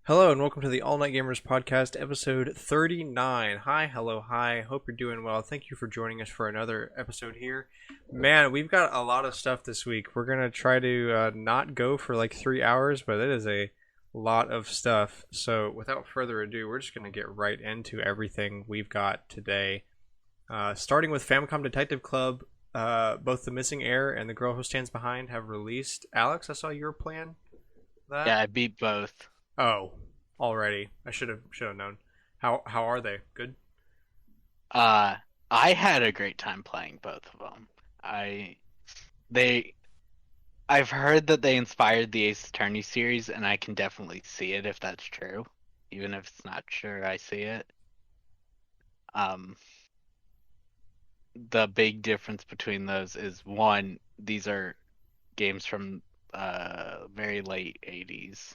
Hello and welcome to the All Night Gamers podcast, episode 39. Hi, hello, hi. Hope you're doing well. Thank you for joining us for another episode here. Man, we've got a lot of stuff this week. We're going to try to not go for like 3 hours, but it is a lot of stuff. So without further ado, we're just going to get right into everything we've got today. Starting with Famicom Detective Club, both The Missing Heir and The Girl Who Stands Behind have released. Alex, I saw your plan. That? Yeah, I beat both. Oh, already. I should have known. How are they? Good. Uh, I had a great time playing both of them. They, I've heard that they inspired the Ace Attorney series, and I can definitely see it if that's true. Even if it's not sure, I see it. Um, the big difference between those is one, these are games from very late 80s.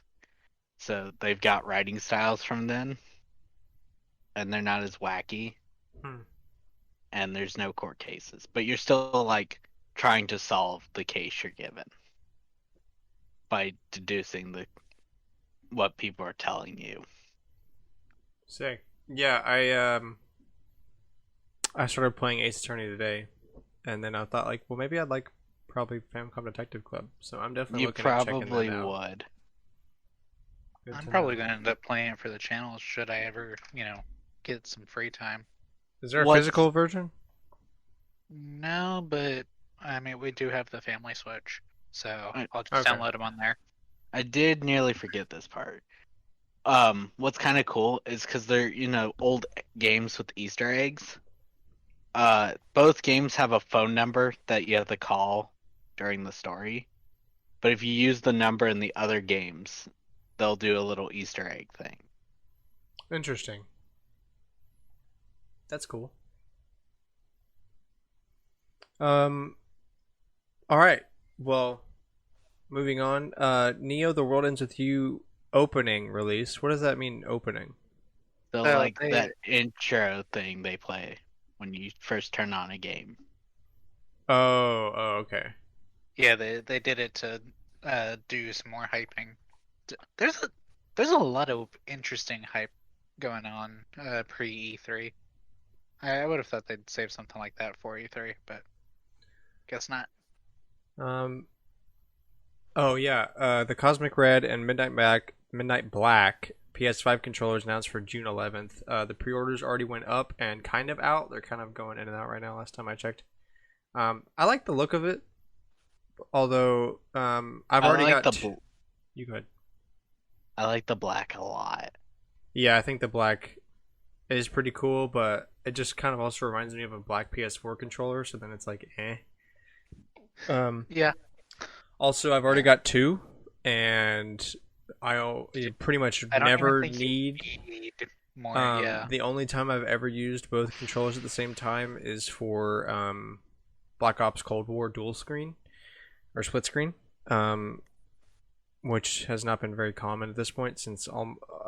So they've got writing styles from then, and they're not as wacky. Hmm. And there's no court cases, but you're still like trying to solve the case you're given by deducing the what people are telling you. Sick. Yeah, I started playing Ace Attorney today, and then I thought like, well, maybe I'd like probably Famicom Detective Club. So I'm definitely You looking at checking that probably out. would. Good I'm to probably know. going to end up playing it for the channel should I ever, get some free time. Is there a What's physical version? No, but I mean, we do have the family Switch, so I, I'll just Okay. download them on there. I did nearly forget this part. What's kind of cool is because they're old games with Easter eggs. Both games have a phone number that you have to call during the story, but if you use the number in the other games, they'll do a little Easter egg thing. Interesting. That's cool. Um. All right. Well, moving on. Neo: The World Ends with You opening release. What does that mean? Opening. So So like they, that intro thing they play when you first turn on a game. Oh. Oh. Okay. yeah, they did it to do some more hyping. There's a lot of interesting hype going on pre E3. I would have thought they'd save something like that for E3, but guess not. Um. Oh yeah, the Cosmic Red and Midnight Black PS5 controllers announced for June 11th. The pre-orders already went up and kind of out. They're kind of going in and out right now. Last time I checked. I like the look of it, although I've I already like got. the bl- You go ahead. I like the black a lot. Yeah, I think the black is pretty cool, but it just kind of also reminds me of a black PS4 controller. So then it's like, eh. Um. Yeah, Also, I've already got two, and you pretty much I don't even never think you need. need more. Yeah, The only time I've ever used both controllers at the same time is for Black Ops Cold War dual screen or split screen, which has not been very common at this point. Since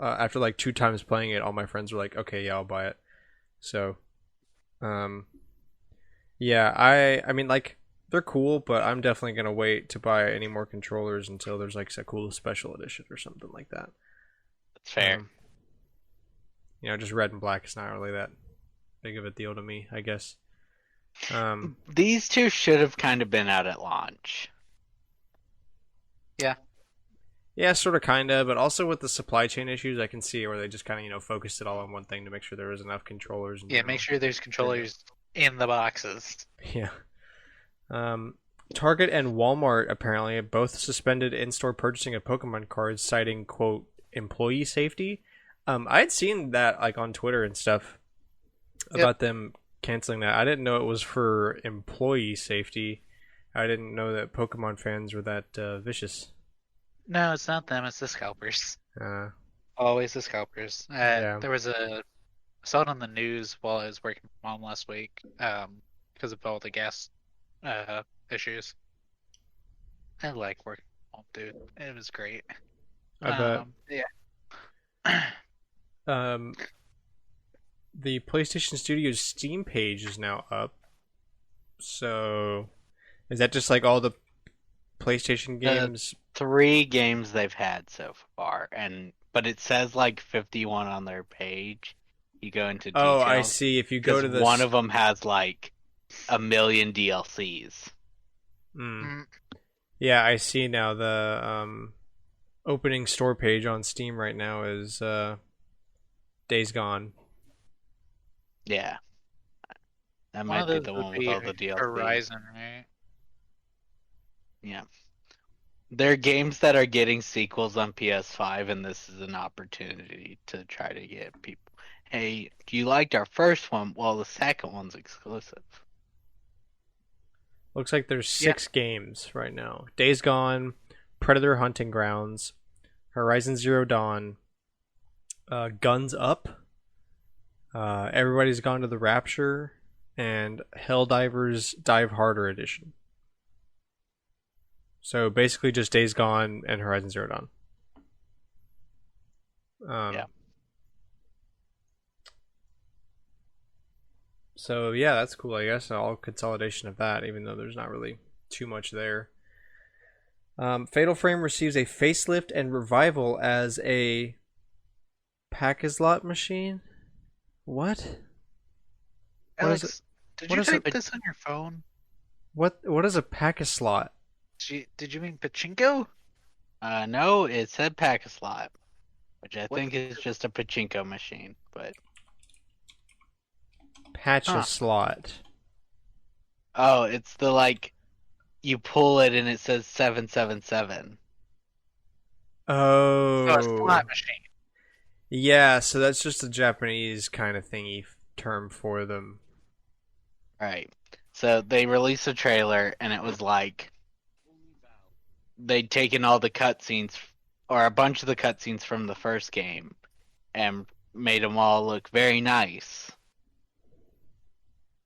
after like two times playing it, all my friends were like, "Okay, yeah, I'll buy it." So, um, yeah, I mean like they're cool, but I'm definitely gonna wait to buy any more controllers until there's like a cool special edition or something like that. That's fair. Um, just red and black is not really that big of a deal to me, I guess. Um, These two should have kind of been out at launch. yeah. yeah, sort of, kind of, but also with the supply chain issues, I can see where they just kind of focused it all on one thing to make sure there was enough controllers in Yeah, make general. sure there's controllers in the boxes. Yeah. Um, Target and Walmart apparently have both suspended in-store purchasing of Pokemon cards, citing quote employee safety. I had seen that like on Twitter and stuff Yep. about them canceling that. I didn't know it was for employee safety. I didn't know that Pokemon fans were that vicious. No, it's not them, it's the scalpers. Uh, Always the scalpers. yeah. There was I saw it on the news while I was working from home last week, because of all the gas issues. I like working from home, dude. It was great. I bet. Yeah. Um, the PlayStation Studios Steam page is now up. So, is that just like all the PlayStation The games? 3 games they've had so far, and but it says like 51 on their page. You go into Oh, I details see. If you go because to one this, of them has like a million DLCs. Mm, yeah, I see now. The opening store page on Steam right now is Days Gone. Yeah, that one of might be those the would one with be all the DLC. Horizon, right? Yeah. There are games that are getting sequels on PS5, and this is an opportunity to try to get people. Hey, you liked our first one? Well, the second one's exclusive. Looks like there's Yeah. 6 games right now. Days Gone, Predator Hunting Grounds, Horizon Zero Dawn, Guns Up, Everybody's Gone to the Rapture, and Helldivers Dive Harder Edition. So basically just Days Gone and Horizon Zero Dawn. Yeah. So yeah, that's cool. I guess all consolidation of that, even though there's not really too much there. Fatal Frame receives a facelift and revival as a pack a slot machine. What? What is it? Alex, did What you is it? type this on your phone? What is a pack a slot? Did you mean pachinko? No, it said pack a slot, which I What? think is just a pachinko machine. But Patch a Huh. slot. oh, it's the like you pull it and it says 777. Oh. Oh, a slot machine. Yeah, so that's just a Japanese kind of thingy term for them. Right. So they released a trailer and it was like they'd taken all the cutscenes or a bunch of the cutscenes from the first game and made them all look very nice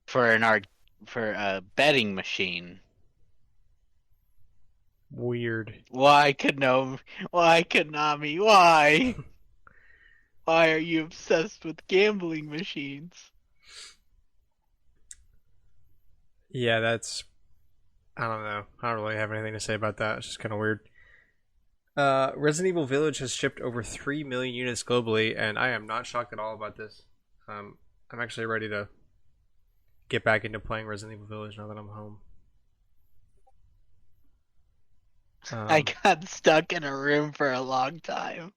for an art for a betting machine. Weird. Why Konami? Why? Why are you obsessed with gambling machines? Yeah, that's. I don't know. I don't really have anything to say about that. It's just kind of weird. Resident Evil Village has shipped over 3 million units globally, and I am not shocked at all about this. I'm actually ready to get back into playing Resident Evil Village now that I'm home. I got stuck in a room for a long time.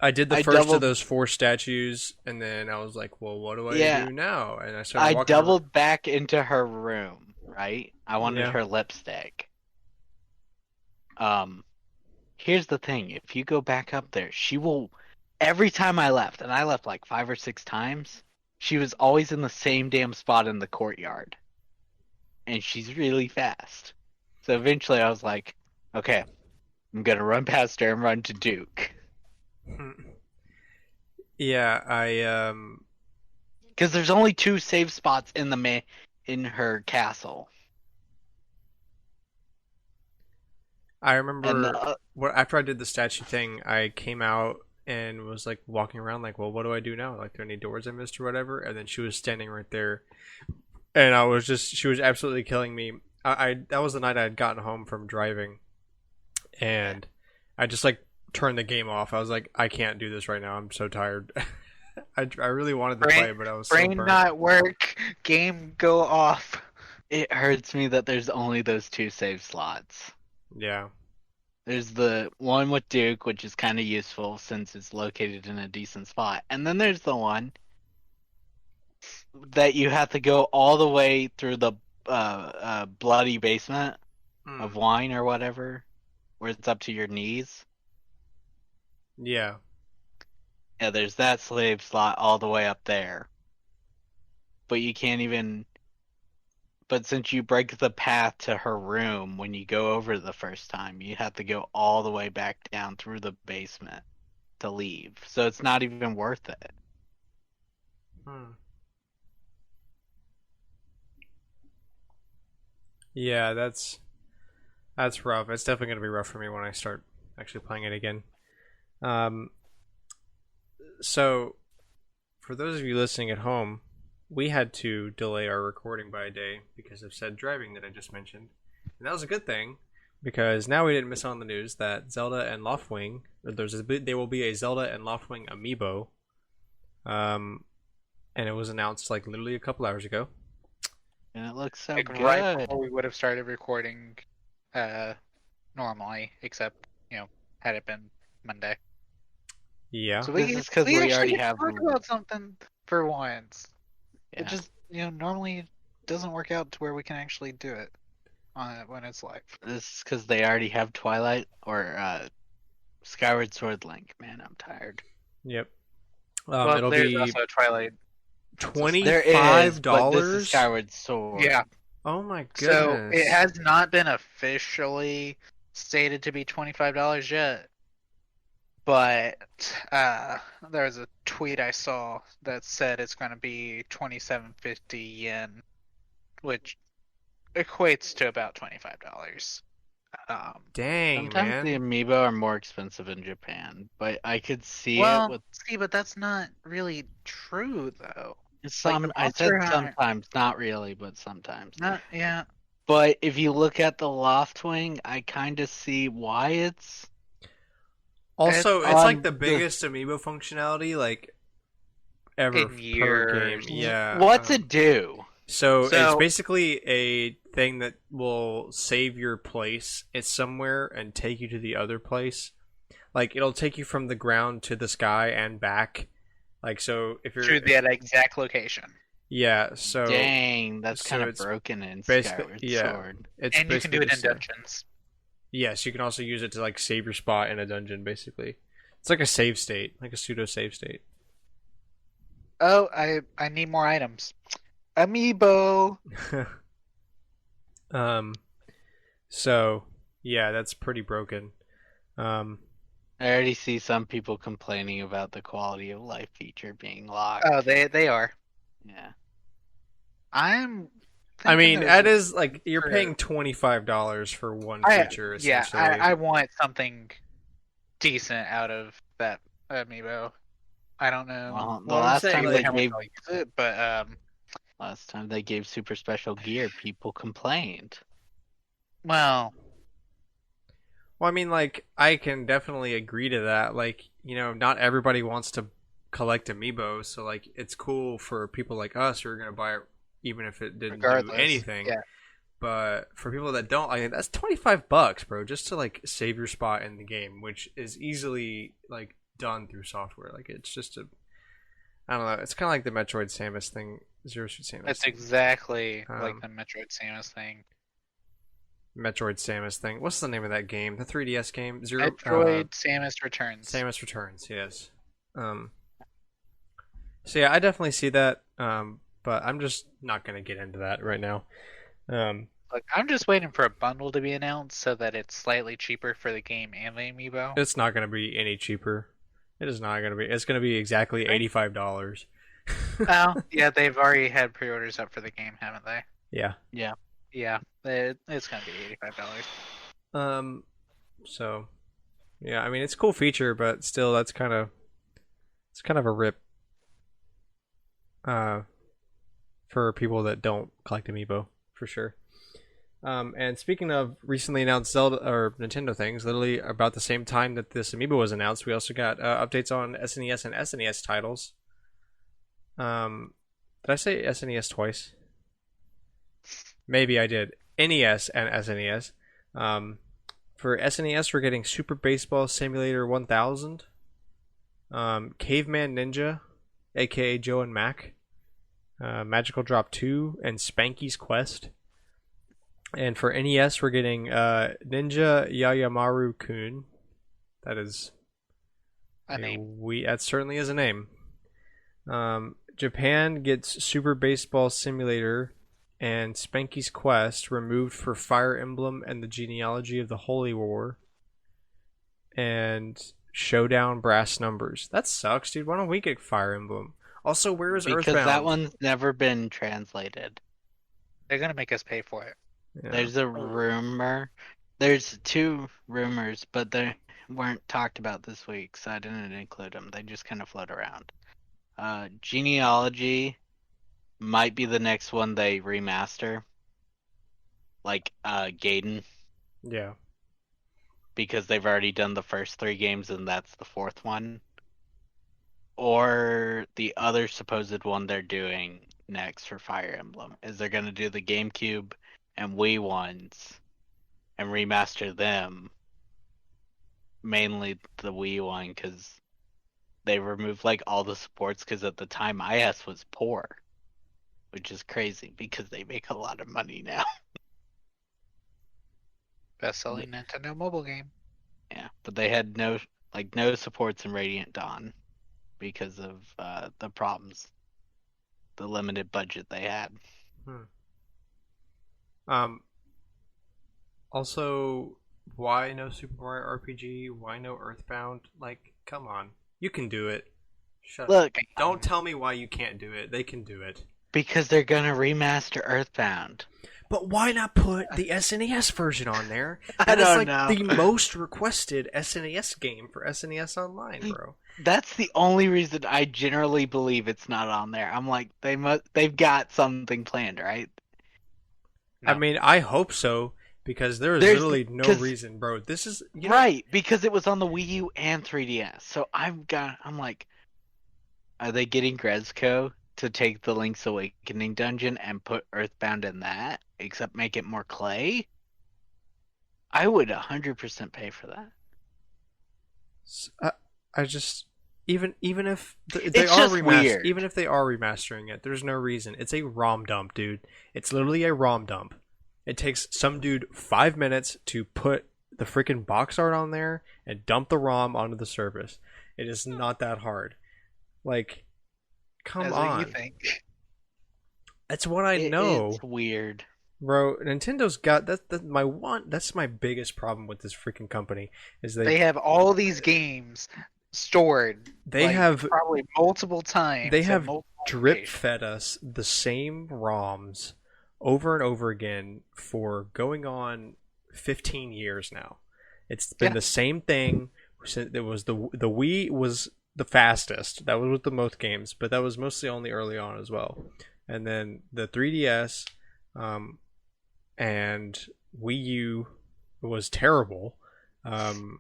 I did the I first of doubled those 4 statues, and then I was like, well, what do I Yeah, do now? And I started I walking around. doubled back into her room, right? I wanted Yeah. her lipstick. Here's the thing, if you go back up there, she will every time I left, and I left like 5 or 6 times, she was always in the same damn spot in the courtyard. And she's really fast. So eventually I was like, okay, I'm gonna run past her and run to Duke. Yeah, Because there's only 2 save spots in in her castle. I And remember after I did the statue thing, I came out and was like walking around like, well, what do I do now? Like, there any doors I missed or whatever? And then she was standing right there, and she was absolutely killing me. I that was the night I had gotten home from driving, and I just like turned the game off. I was like, I can't do this right now. I'm so tired. I really wanted to play, but I was so Brain burnt. not work. Game go off. it hurts me that there's only those 2 save slots. Yeah. There's the one with Duke, which is kind of useful since it's located in a decent spot. And then there's the one that you have to go all the way through the bloody basement of wine or whatever, where it's up to your knees. Yeah. Yeah, there's that slave slot all the way up there. But you can't even. But since you break the path to her room when you go over the first time, you have to go all the way back down through the basement to leave. So it's not even worth it. Yeah, that's rough. It's definitely gonna be rough for me when I start actually playing it again. Um, so for those of you listening at home, we had to delay our recording by a day because of said driving that I just mentioned, and that was a good thing. because now we didn't miss on the news that Zelda and Loftwing, there will be a Zelda and Loftwing amiibo, and it was announced like literally a couple hours ago. And it looks so Like good. right before we would have started recording, normally, except had it been Monday. Yeah, So This is 'cause we actually already get to have talk them. about something for once. Yeah. It just normally doesn't work out to where we can actually do it when it's live. This is because they already have Twilight or Skyward Sword Link. Man, I'm tired. yep. Well, It'll there's be also Twilight. There is, but this is $25. Skyward Sword. Yeah. Oh my So goodness! it has not been officially stated to be $25 yet. But there was a tweet I saw that said it's going to be 2750 yen, which equates to about $25. Dang, Sometimes man. the amiibo are more expensive in Japan, but I could see it Well, with see, but that's not really true though. some. the I said Monster Hunter- sometimes, not really, but sometimes. Yeah. But if you look at the Loftwing, I kind of see why it's. Also, It's it's like on the the- biggest amiibo functionality like ever In per years. game. Yeah. What's it do? So it's So- basically a thing that will save your place. It's somewhere and take you to the other place. Like it'll take you from the ground to the sky and back. Like so, if you're To that exact location. yeah, so Dang, that's so kind of it's broken in basically- Skyward yeah. Sword. it's And you can do basically it in the same. dungeons. Yes, you can also use it to like save your spot in a dungeon. Basically, it's like a save state, like a pseudo save state. Oh, I need more items. Amiibo. So yeah, that's pretty broken. I already see some people complaining about the quality of life feature being locked. Oh, they are. Yeah. I'm. I mean, thinking that of- is like you're for- paying $25 for one I- feature. Yeah, Essentially, I want something decent out of that amiibo. I don't know. Well, the Well, I'm last saying, time like, they how much gave I'll use it, but last time they gave super special gear, people complained. well, Well, I mean, like, I can definitely agree to that. Like, not everybody wants to collect amiibo, so like, it's cool for people like us who are gonna buy it, even if it didn't do regardless, anything. yeah. But for people that don't, like, that's $25, bro, just to like save your spot in the game, which is easily like done through software. Like, it's just I don't know. It's kind of like the Metroid Samus thing, Zero Suit Samus. That's exactly like Um, the Metroid Samus thing. Metroid Samus thing. What's the name of that game? The 3DS game? Metroid Samus Returns. Samus Returns, yes. So yeah, I definitely see that. But I'm just not gonna get into that right now. Look, I'm just waiting for a bundle to be announced so that it's slightly cheaper for the game and the amiibo. It's not gonna be any cheaper. It is not gonna be. It's gonna be exactly $85. Oh, yeah, they've already had pre-orders up for the game, haven't they? Yeah. Yeah, it's gonna be $85. So, yeah, I mean it's a cool feature, but still, it's kind of a rip. For people that don't collect amiibo, for sure. And speaking of recently announced Zelda or Nintendo things, literally about the same time that this amiibo was announced, we also got updates on SNES and SNES titles. Did I say SNES twice? Maybe I did. NES and SNES. For SNES, we're getting Super Baseball Simulator 1000, Caveman Ninja, aka Joe and Mac, Magical Drop 2, and Spanky's Quest. And for NES, we're getting Ninja Yayamaru Kun. That is A name. That certainly is a name. Japan gets Super Baseball Simulator and Spanky's Quest removed for Fire Emblem and the Genealogy of the Holy War. And Showdown Brass Numbers. That sucks, dude. Why don't we get Fire Emblem? Also, where is Because Earthbound? that one's never been translated. They're gonna make us pay for it. Yeah. There's a rumor. There's two rumors, but they weren't talked about this week, so I didn't include them. They just kind of float around. Genealogy might be the next one they remaster. Like Gaiden. Yeah. because they've already done the first 3 games and that's the 4th one. Or the other supposed one they're doing next for Fire Emblem is they're going to do the GameCube and Wii ones and remaster them. Mainly the Wii one because they removed like all the supports because at the time IS was poor, which is crazy because they make a lot of money now. Best-selling Nintendo mobile game. Yeah, but they had no supports in Radiant Dawn because of the problems, the limited budget they had. Also, why no Super Mario RPG? Why no Earthbound? Like, come on, you can do it. Shut Look, up. Don't tell me why you can't do it. They can do it. because they're gonna remaster Earthbound. But why not put the SNES version on there? I That is don't like know. the most requested SNES game for SNES Online, bro. That's the only reason I generally believe it's not on there. I'm like, they've got something planned, right? I No. mean, I hope so because there is There's- literally no 'cause- reason, bro. This is Right, because it was on the Wii U and 3DS. So I'm like, are they getting Grezco to take the Link's Awakening dungeon and put Earthbound in that, except make it more clay? I would 100% pay for that. I just even if they It's are just weird. even if they are remastering it, there's no reason. It's a ROM dump, dude. It's literally a ROM dump. It takes some dude 5 minutes to put the freaking box art on there and dump the ROM onto the service. It is not that hard. Like, come That's on. what you think. That's what I know. It's weird. Bro, Nintendo's got that's my biggest problem with this freaking company is They have all these games stored. They like, have probably multiple times. they at have multiple drip locations. fed us the same ROMs over and over again for going on 15 years now. It's been Yeah. the same thing since it was the Wii was the fastest. That was with the most games, but that was mostly only early on as well. And then the 3DS and Wii U was terrible. And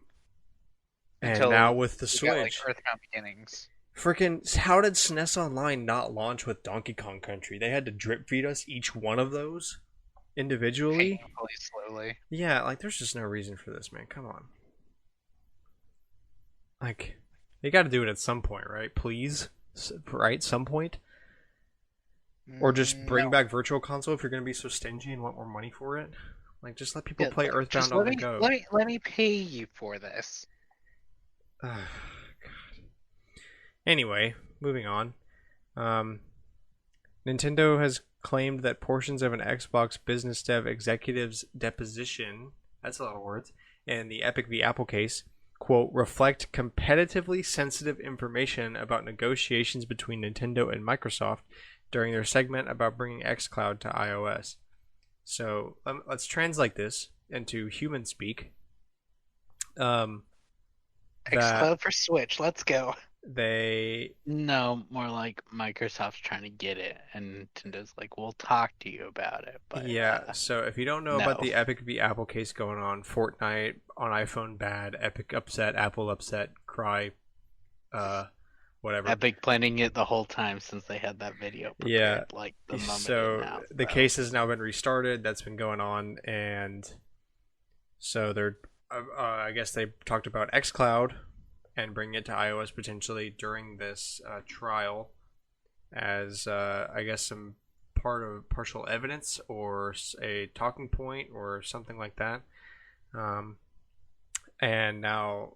Until now with the we got, like, Switch, Earthbound Beginnings. freaking how did SNES Online not launch with Donkey Kong Country? They had to drip feed us each one of those individually. Painfully slowly. Yeah, like there's just no reason for this, man. Come on. Like they got to do it at some point, right? Please, right? Some point, or just bring No. back Virtual Console if you're gonna be so stingy and want more money for it. Like just let people play Earthbound Just on let the me, go. let me pay you for this. God. Anyway, moving on. Nintendo has claimed that portions of an Xbox business dev executive's deposition, that's a lot of words, in the Epic v. Apple case, quote, reflect competitively sensitive information about negotiations between Nintendo and Microsoft during their segment about bringing xCloud to iOS. So let's translate this into human speak. xCloud for Switch. Let's go. No, more like Microsoft's trying to get it, and Nintendo's like, "We'll talk to you about it." But yeah, so if you don't know about no. the Epic v. Apple case going on, Fortnite on iPhone bad, Epic upset, Apple upset, cry, whatever. Epic planning it the whole time since they had that video prepared, Yeah, like the moment so it announced, the so. case has now been restarted. That's been going on, and so they're, I guess they talked about xCloud and bringing it to iOS potentially during this trial as I guess some partial evidence or a talking point or something like that. And now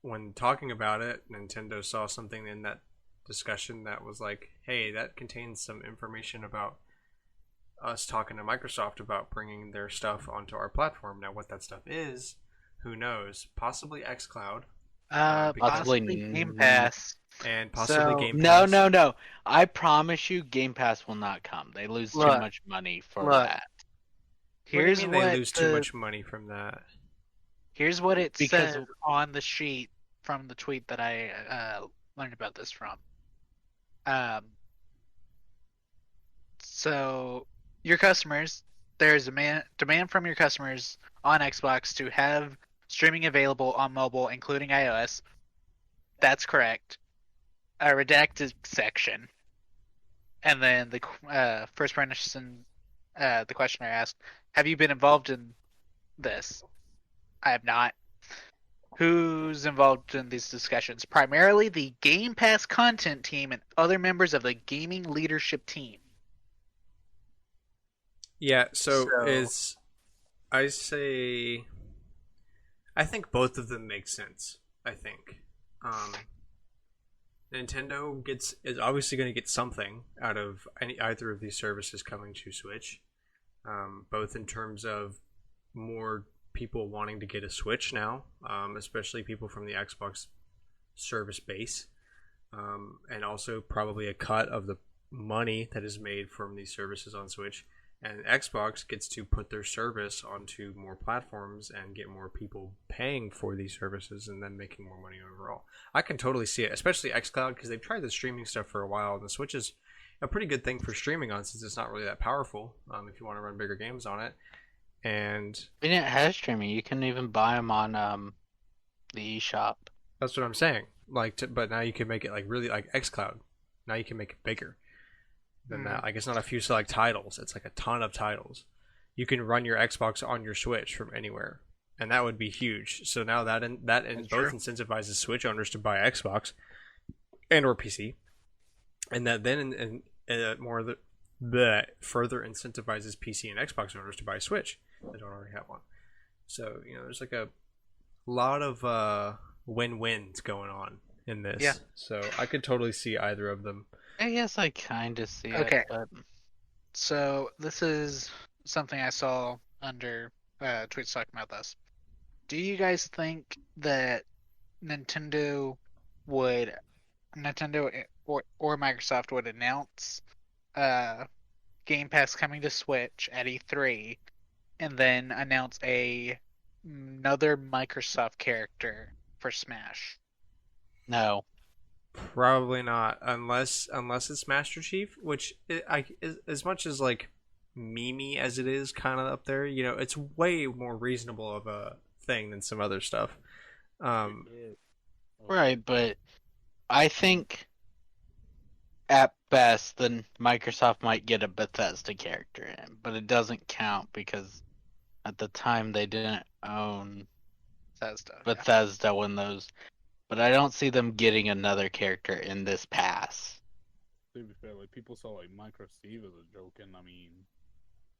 when talking about it, Nintendo saw something in that discussion that was like, hey, that contains some information about us talking to Microsoft about bringing their stuff onto our platform. Now what that stuff is, who knows? Possibly xCloud. Possibly Game Pass. And possibly So- Game Pass. No. I promise you, Game Pass will not come. They lose too Look, much money for look. that. Here's what do you what mean they lose too much money from that? Here's what it Because- says on the sheet from the tweet that I learned about this from. So your customers, there's a demand from your customers on Xbox to have streaming available on mobile, including iOS. That's correct. A redacted section, and then the first person, the questioner asked, "Have you been involved in this?" I have not. Who's involved in these discussions? Primarily the Game Pass content team and other members of the gaming leadership team. Yeah, so So- is I say I think both of them make sense. I think Nintendo is obviously going to get something out of either of these services coming to Switch, both in terms of more people wanting to get a Switch now, especially people from the Xbox service base, and also probably a cut of the money that is made from these services on Switch. And Xbox gets to put their service onto more platforms and get more people paying for these services and then making more money overall. I can totally see it, especially xCloud, because they've tried the streaming stuff for a while, and the Switch is a pretty good thing for streaming on, since it's not really that powerful if you want to run bigger games on it. And I mean, it has streaming. You can even buy them on the eShop. that's what I'm saying. But now you can make it like really like xCloud. Now you can make it bigger than that. Like, it's not a few select titles, it's like a ton of titles. You can run your Xbox on your Switch from anywhere, and that would be huge. So now that both true. incentivizes Switch owners to buy Xbox and or PC, and that then further incentivizes PC and Xbox owners to buy Switch that don't already have one. So there's like a lot of win-wins going on in this. Yeah. So I could totally see either of them. I guess I kind of see Okay. it, but So this is something I saw under tweets talking about this. Do you guys think that Nintendo or Microsoft would announce Game Pass coming to Switch at E3 and then announce another Microsoft character for Smash? no. Probably not, unless it's Master Chief, which as much as like memey as it is, kind of up there. It's way more reasonable of a thing than some other stuff. Right, but I think at best, then Microsoft might get a Bethesda character in, but it doesn't count because at the time they didn't own Bethesda when those. But I don't see them getting another character in this pass. To be fair, like people saw like Micro Steve as a joke, and I mean,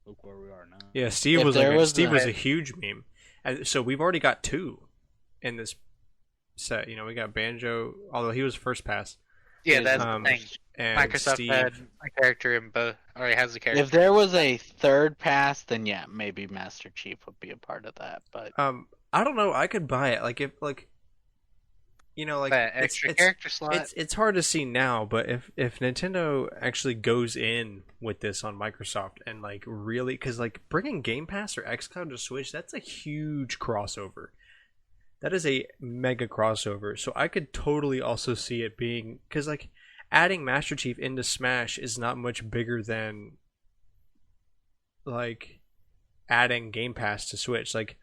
look where we are now. Yeah, Steve If was there was Steve a- was a huge meme, and so we've already got two in this set. We got Banjo, although he was first pass, Yeah, that's Um, the thing. and Microsoft Steve. had a character in both, or he has a character. If there was a third pass, then yeah, maybe Master Chief would be a part of that. But I don't know. I could buy it. that extra character slot. It's hard to see now, but if Nintendo actually goes in with this on Microsoft and like really, because like bringing Game Pass or xCloud to Switch, that's a huge crossover. That is a mega crossover. So I could totally also see it being, because like adding Master Chief into Smash is not much bigger than like adding Game Pass to Switch. Like,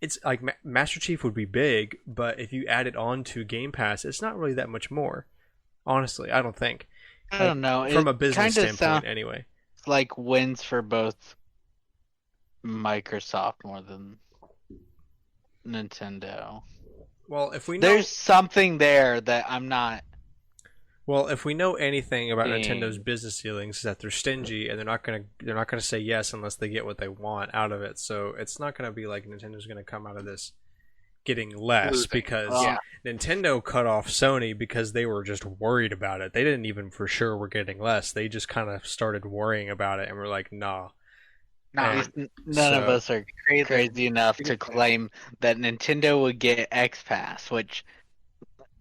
it's like Master Chief would be big, but if you add it on to Game Pass, it's not really that much more. Honestly, I don't think. I don't know. From It a business kinda standpoint, sounds anyway. like wins for both Microsoft more than Nintendo. Well, if we know, There's something there that I'm not. if we know anything about Dang. Nintendo's business dealings, is that they're stingy and they're not gonna say yes unless they get what they want out of it. So it's not gonna be like Nintendo's gonna come out of this getting less, Losing. because Yeah. Nintendo cut off Sony because they were just worried about it. They didn't even for sure were getting less. They just kind of started worrying about it and were like, nah. Nah, And None of so- us are crazy enough to claim that Nintendo would get X Pass, which,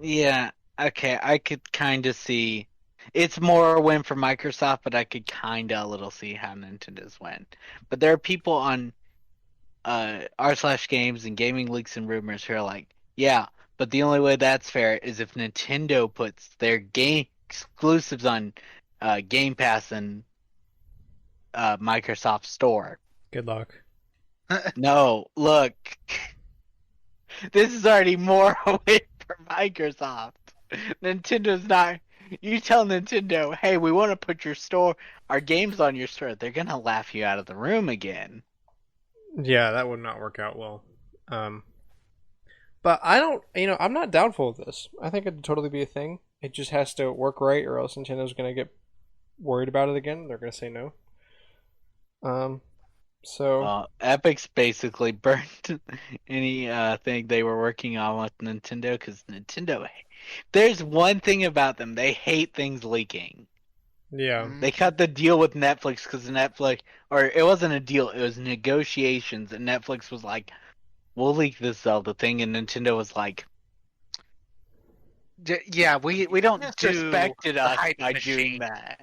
yeah, okay, I could kind of see. It's more a win for Microsoft, but I could kind of a little see how Nintendo's win. But there are people on r/games and gaming leaks and rumors who are like, yeah, but the only way that's fair is if Nintendo puts their game exclusives on Game Pass and Microsoft Store. Good luck. No, look, This is already more away from Microsoft. Nintendo's not. You tell Nintendo, hey, we want to put our games on your store. They're gonna laugh you out of the room again. Yeah, that would not work out well. But I don't, I'm not doubtful of this. I think it'd totally be a thing. It just has to work right, or else Nintendo's gonna get worried about it again. They're gonna say no. So Epic's basically burnt any thing they were working on with Nintendo because Nintendo. There's one thing about them: they hate things leaking. yeah, They cut the deal with Netflix because Netflix, or it wasn't a deal; it was negotiations, and Netflix was like, "We'll leak this Zelda thing," and Nintendo was like, Yeah, we don't do "Disrespected the us hype by machine. doing that."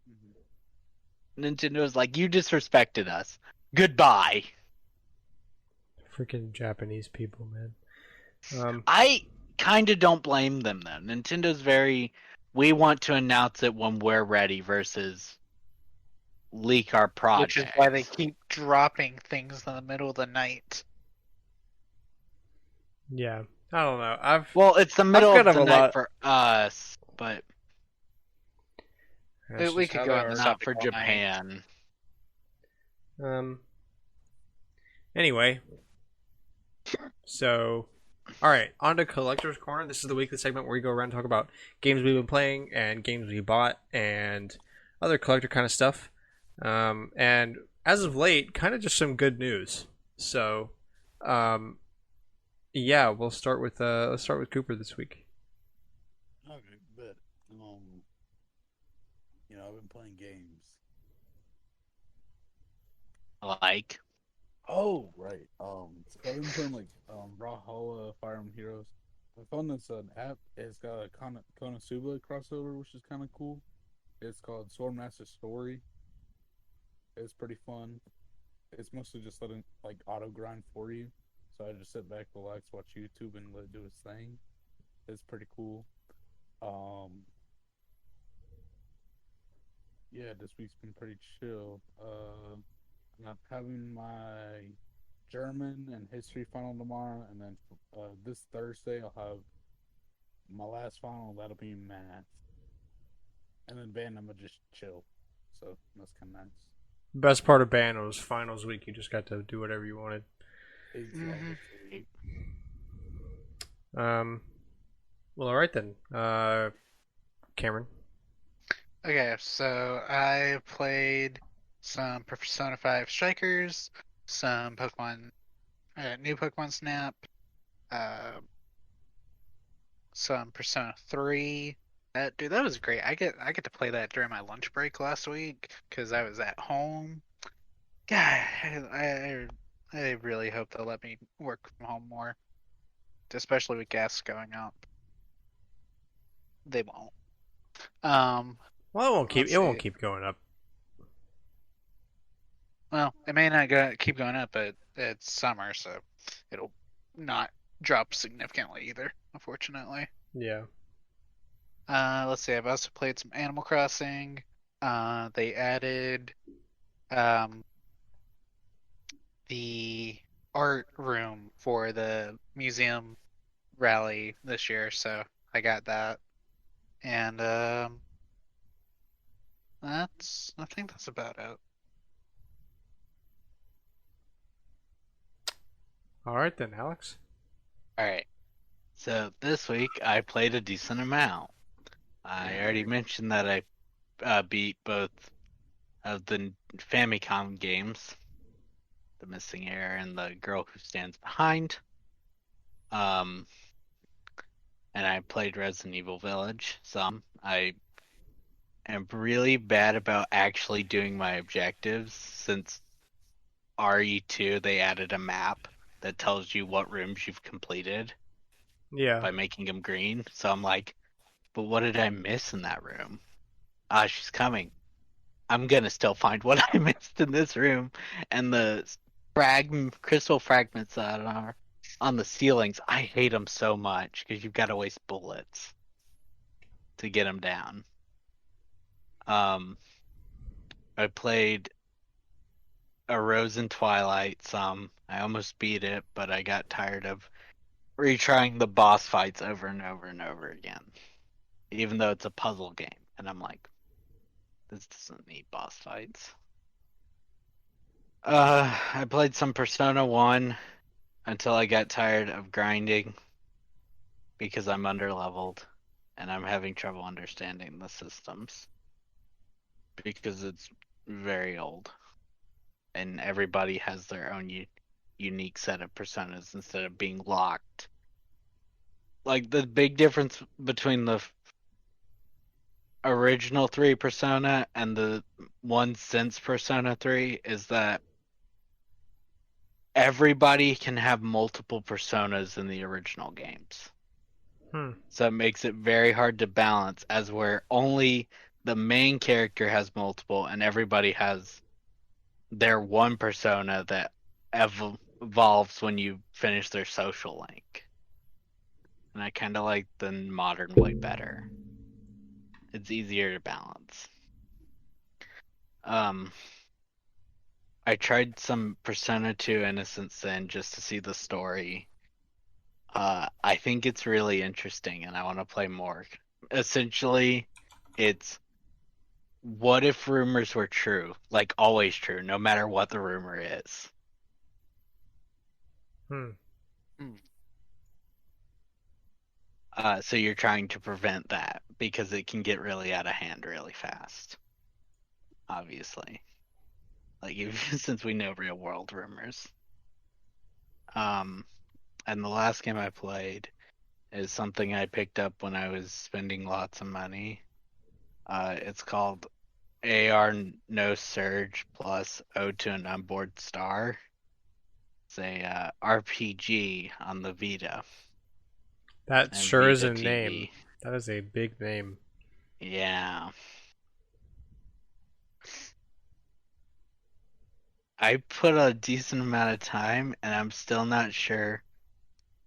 Mhm. Nintendo was like, "You disrespected us. Goodbye." freaking Japanese people, man. I kind of don't blame them though. Nintendo's very, we want to announce it when we're ready versus leak our Which is project. why they keep dropping things in the middle of the night. Yeah, I don't know. Well, it's the middle kind of of the a night lot- for us, but that's We just could how go they on are. this not topic for all night. Japan. Anyway, so all right, on to Collector's Corner. This is the weekly segment where we go around and talk about games we've been playing and games we bought and other collector kind of stuff. And as of late, kind of just some good news. So, um, yeah, we'll start with let's start with Cooper this week. Okay, but I've been playing games. Like, Oh, right. So I've been playing like Brawlhalla, Fire Emblem Heroes. I found this an app. It's got a Konosuba crossover, which is kind of cool. It's called Swordmaster Story. It's pretty fun. It's mostly just letting like auto grind for you. So I just sit back, relax, watch YouTube, and let it do its thing. It's pretty cool. Yeah, this week's been pretty chill. I'm having my German and history final tomorrow, and then this Thursday I'll have my last final. That'll be math, and then band I'm gonna just chill. So that's kind of nice. Best part of band was finals week. You just got to do whatever you wanted. Exactly. Well, all right then. Cameron. Okay, so I played some Persona 5 Strikers, some Pokemon, new Pokemon Snap, some Persona 3. Dude, that was great. I get to play that during my lunch break last week because I was at home. God, I really hope they'll let me work from home more, especially with gas going up. They won't. Well, it Let's won't see. keep going up. Well, it may not keep going up, but it's summer, so it'll not drop significantly either, unfortunately. Yeah. Let's see. I've also played some Animal Crossing. They added the art room for the museum rally this year, so I got that. And I think that's about it. All right then, Alex. alright. So this week I played a decent amount. I already mentioned that I beat both of the Famicom games, The Missing Heir and The Girl Who Stands Behind. And I played Resident Evil Village some. I am really bad about actually doing my objectives since RE2 they added a map that tells you what rooms you've completed Yeah. by making them green. So I'm like, but what did I miss in that room? Ah, she's coming. I'm gonna still find what I missed in this room, and the crystal fragments that are on the ceilings. I hate them so much because you've got to waste bullets to get them down. I played A Rose in Twilight some. I almost beat it, but I got tired of retrying the boss fights over and over and over again, even though it's a puzzle game. And I'm like, this doesn't need boss fights. I played some Persona 1 until I got tired of grinding because I'm underleveled and I'm having trouble understanding the systems because it's very old and everybody has their own unique set of personas instead of being locked. Like the big difference between the original 3 Persona and the one since Persona 3 is that everybody can have multiple personas in the original games. So it makes it very hard to balance, as where only the main character has multiple and everybody has their one persona that evolves when you finish their social link. And I kind of like the modern way better. It's easier to balance. I tried some Persona 2 Innocent Sin just to see the story. I think it's really interesting and I want to play more. Essentially, it's what if rumors were true? Like always true, no matter what the rumor is. So you're trying to prevent that because it can get really out of hand really fast. Obviously. Like since we know real world rumors. And the last game I played is something I picked up when I was spending lots of money. It's called AR No Surge plus Ode to an Onboard Star. It's a RPG on the Vita. That and sure is Vita a TV. name. That is a big name. Yeah. I put a decent amount of time and I'm still not sure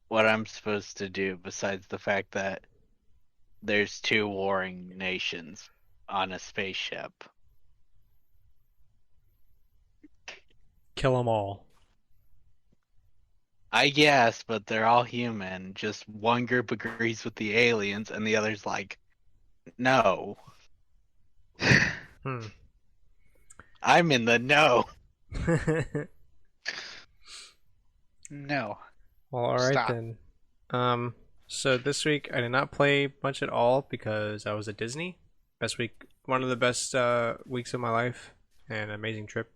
what I'm supposed to do besides the fact that there's 2 warring nations on a spaceship. Kill them all. I guess, but they're all human. Just one group agrees with the aliens and the other's like, no. I'm in the no. No. Well, all right Stop. then. So this week I did not play much at all because I was at Disney. Best week, one of the best weeks of my life, and an amazing trip.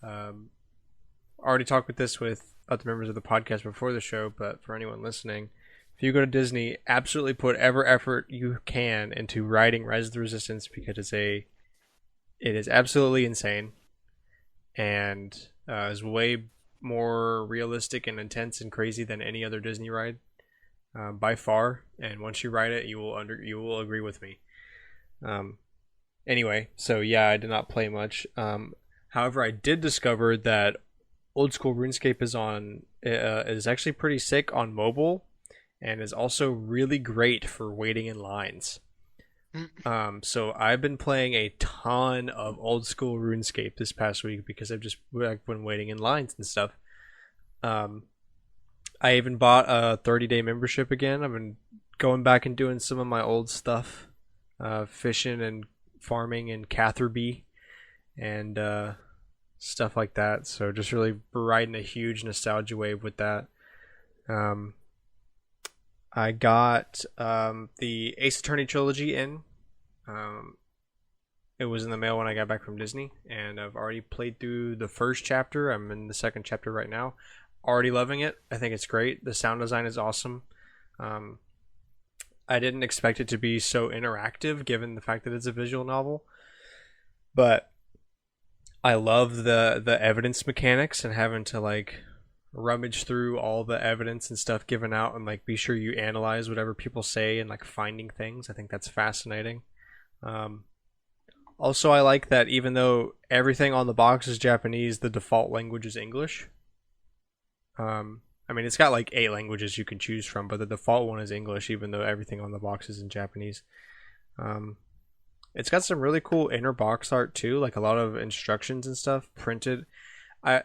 Already talked with other members of the podcast before the show, but for anyone listening, if you go to Disney, absolutely put every effort you can into riding Rise of the Resistance because it is absolutely insane, and is way more realistic and intense and crazy than any other Disney ride by far. And once you ride it, you will agree with me. Anyway, so yeah, I did not play much. However, I did discover that Old School RuneScape is actually pretty sick on mobile, and is also really great for waiting in lines. So I've been playing a ton of Old School RuneScape this past week because I've been waiting in lines and stuff. I even bought a 30-day membership again. I've been going back and doing some of my old stuff, fishing and farming in Catherby and stuff like that. So just really riding a huge nostalgia wave with that. I got the Ace Attorney trilogy in. It was in the mail when I got back from Disney, and I've already played through the first chapter. I'm in the second chapter right now. Already loving it. I think it's great. The sound design is awesome. I didn't expect it to be so interactive given the fact that it's a visual novel, but I love the evidence mechanics and having to like rummage through all the evidence and stuff given out and like be sure you analyze whatever people say and like finding things. I think that's fascinating. Also, I like that even though everything on the box is Japanese, the default language is English. I mean, it's got like 8 languages you can choose from, but the default one is English, even though everything on the box is in Japanese. It's got some really cool inner box art too, like a lot of instructions and stuff printed. I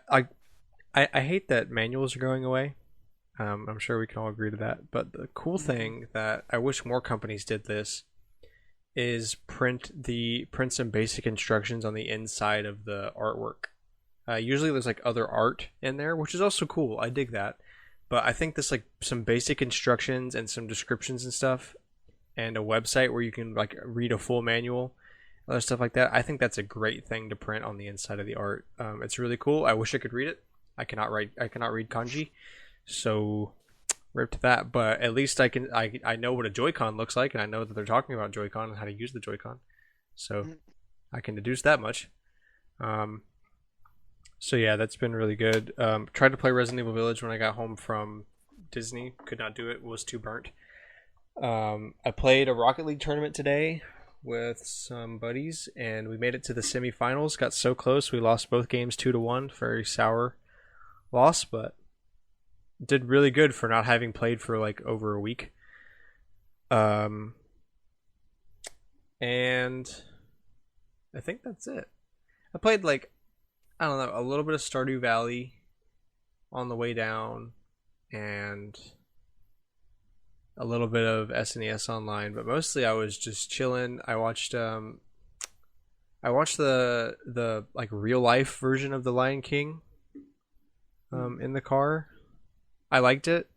hate that manuals are going away. I'm sure we can all agree to that. But the cool thing that I wish more companies did this is print some basic instructions on the inside of the artwork. Usually there's like other art in there, which is also cool. I dig that. But I think this like some basic instructions and some descriptions and stuff, and a website where you can like read a full manual, other stuff like that. I think that's a great thing to print on the inside of the art. It's really cool. I wish I could read it. I cannot read kanji, so rip to that. But at least I know what a Joy-Con looks like, and I know that they're talking about Joy-Con and how to use the Joy-Con, so I can deduce that much. So yeah, that's been really good. Tried to play Resident Evil Village when I got home from Disney. Could not do it. Was too burnt. I played a Rocket League tournament today with some buddies, and we made it to the semifinals. Got so close, we lost both games 2-1. Very sour loss, but did really good for not having played for like over a week. And I think that's it. I played like, I don't know, a little bit of Stardew Valley on the way down, and a little bit of SNES Online, but mostly I was just chilling. I watched the like real life version of The Lion King in the car. I liked it.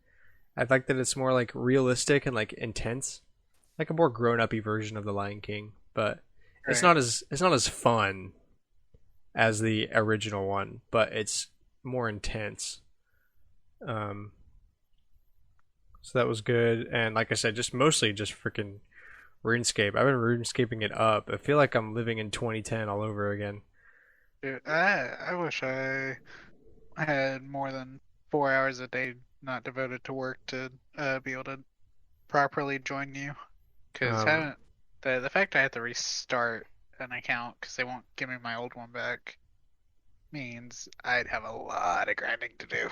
I like that it's more like realistic and like intense, like a more grown-up-y version of The Lion King, but it's not as fun as the original one, but it's more intense. So that was good, and like I said, just mostly just freaking RuneScape. I've been RuneScaping it up. I feel like I'm living in 2010 all over again. Dude, I wish I had more than 4 hours a day not devoted to work to be able to properly join you. Because the fact I have to restart an account because they won't give me my old one back means I'd have a lot of grinding to do.